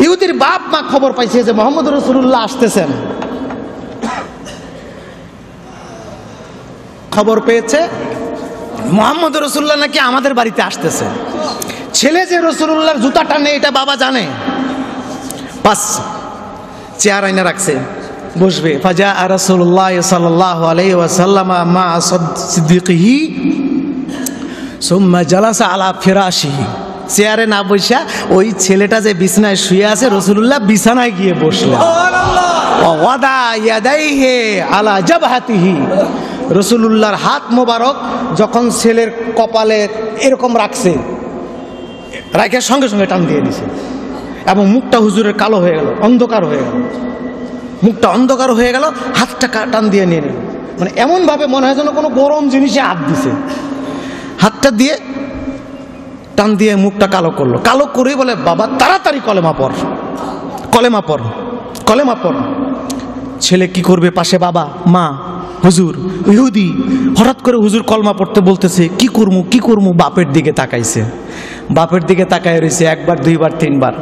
ইহুদির বাপ মা খবর পাইছে যে মুহাম্মদ রাসূলুল্লাহ আসতেছেন। খবর পেয়েছে মুহাম্মদ রাসূলুল্লাহ নাকি আমাদের বাড়িতে আসতেছে। ছেলে যে রাসূলুল্লাহর জুতা টানে এটা বাবা জানে। পাঁচ চেয়ার আইনা রাখছে, বসবে। ফাজা রাসূলুল্লাহ সাল্লাল্লাহু আলাইহি ওয়াসাল্লাম মা সিদ্দিকিহি সুম্মা জালাসা আলা ফিরাশিহি। চেয়ারে না বসা ওই ছেলেটা যে বিছানায় শুয়ে আছে, রাসূলুল্লাহ বিছানায় গিয়ে বসলেন। ওয়াদা ইয়াদাইহি আলা জাবহাতিহি। রাসূলুল্লাহর হাত মোবারক যখন ছেলের কপালে এরকম রাখছে, রাখে সঙ্গে সঙ্গে টান দিয়ে দিছে, এবং মুখটা হুজুরের কালো হয়ে গেল, অন্ধকার হয়ে গেল, মুখটা অন্ধকার হয়ে গেল, হাতটা টান দিয়ে নিয়ে নিল। মানে এমনভাবে মনে হয় যেন কোনো গরম জিনিসে হাত দিছে। হাতটা দিয়ে টান দিয়ে মুখটা কালো করলো। কালো করেই বলে, বাবা তাড়াতাড়ি কলেমা পড়, কলেমা পড়, কলেমা পড়। ছেলে কি করবে? পাশে বাবা মা, হুজুর ইহুদি। হঠাৎ করে হুজুর কলমা পড়তে বলতেছে, কি করবো কি করবো? বাপের দিকে তাকাইছে, বাপের দিকে তাকায় রয়েছে। একবার দুইবার তিনবার,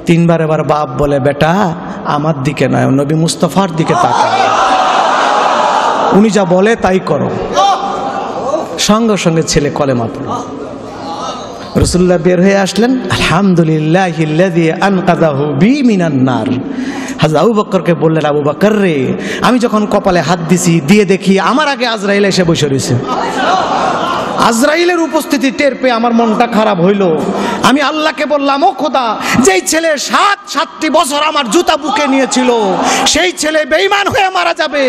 তিনবার এবার বাপ বলে, বেটা আমার দিকে নয়, নবী মুস্তাফার দিকে তাকায়, উনি যা বলে তাই করো। সঙ্গে সঙ্গে ছেলে কলেমা পড়ল। রাসূলুল্লাহ বের হয়ে আসলেন, আলহামদুলিল্লাহিল্লাযী আনকাযাহু বি মিনান নার। হযরত আবু বকরকে বললেন, আবু বকর রে, আমি যখন কপালে হাত দিছি, দিয়ে দেখি আমার আগে আজরাইল এসে বসে রয়েছে। আজরাইলের উপস্থিতি টের পেয়ে আমার মনটা খারাপ হইল। আমি আল্লাহকে বললাম, ও খোদা, যেই ছেলে 7টি বছর আমার জুতা বুকে নিয়েছিল, সেই ছেলে বেঈমান হয়ে মারা যাবে,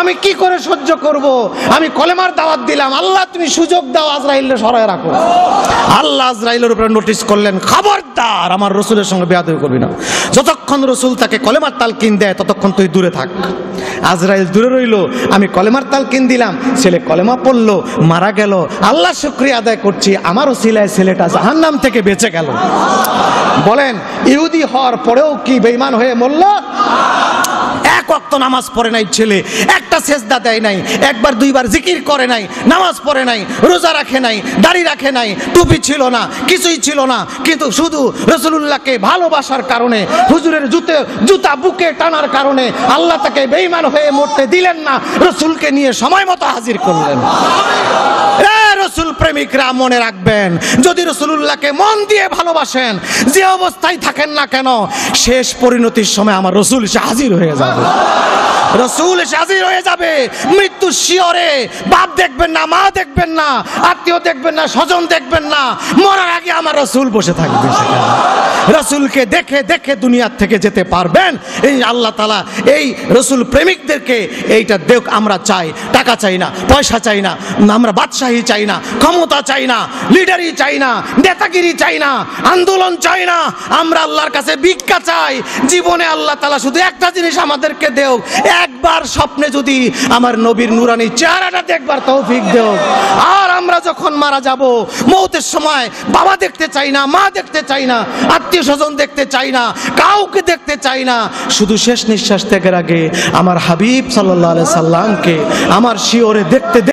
আমি কি করে সহ্য করব? আমি কলেমার দাওয়াত দিলাম, আল্লাহ তুমি সুযোগ দাও, আজরাইলকে সরায় রাখো। আল্লাহ আজরাইলের উপরে নোটিশ করলেন, খবরদার আমার রসুলের সঙ্গে বেয়াদবি করবি না। যতক্ষণ রসুল তাকে কলেমার তালকিন দেয় ততক্ষণ তুই দূরে থাক। আজরাইল দূরে রইল, আমি কলেমার তালকিন দিলাম, ছেলে কলেমা পড়লো, মারা গেল। আল্লাহ শুকরিয়া আদায় করছি, আমার ওসিলায় ছেলেটা জাহান্নাম থেকে বেঁচে গেল। বলেন, ইহুদি হওয়ার পরেও কি বেঈমান হয়ে মরল? এক ওয়াক্ত নামাজ পড়ে নাই ছেলে, একটা সেজদা দেয় নাই, একবার দুইবার জিকির করে নাই, নামাজ পড়ে নাই, রোজা রাখে নাই, দাড়ি রাখে নাই, টুপি ছিল না, কিছুই ছিল না, কিন্তু শুধু রাসূলুল্লাহকে ভালোবাসার কারণে, হুজুরের জুতা বুকে টানার কারণে আল্লাহ তাকে বেঈমান হয়ে মরতে দিলেন না, রাসূলকে নিয়ে সময় মতো হাজির করলেন। রাসূল প্রেমিকরা মনে রাখবেন, যদি রাসূলুল্লাহকে মন দিয়ে ভালোবাসেন, যে অবস্থায় থাকেন না কেন, শেষ পরিণতির সময় আমার রাসূল এসে হাজির হয়ে যাবে। রাসূল এসে হাজির হয়ে যাবে মৃত্যুর শিয়রে। বাপ দেখবেন না, মা দেখবেন না, আত্মীয় দেখবেন না, স্বজন দেখবেন না, মরার আগে আমার রাসূল বসে থাকবে সেখানে। রাসূলকে দেখে দেখে দুনিয়ার থেকে যেতে পারবেন। এই আল্লাহ তাআলা এই রাসূল প্রেমিকদেরকে এইটা দেখ। আমরা চাই, টাকা চাই না, পয়সা চাই না, আমরা বাদশাহী চাই না, ক্ষমতা চাই না, লিডারি চাই না, নেতাগিরি চাই না, আন্দোলন চাই না, আমরা আল্লাহর কাছে ভিক্ষা চাই। জীবনে আল্লাহ তাআলা শুধু একটা জিনিস আমাদেরকে দেও, একবার স্বপ্নে যদি আমার নবীর নুরানি চেহারাটা দেখবার তৌফিক দেও। আর আমরা যখন মারা যাব, মৌতের সময় বাবা দেখতে চাই না, মা দেখতে চাই না, আত্মীয় স্বজন দেখতে চাই না, কাউকে দেখতে চাই না। শুধু শেষ নিঃশ্বাস ত্যাগের আগে আমার হাবিব সাল্লাল্লাহু আলাইহি সাল্লামকে আমার শিয়রে দেখতে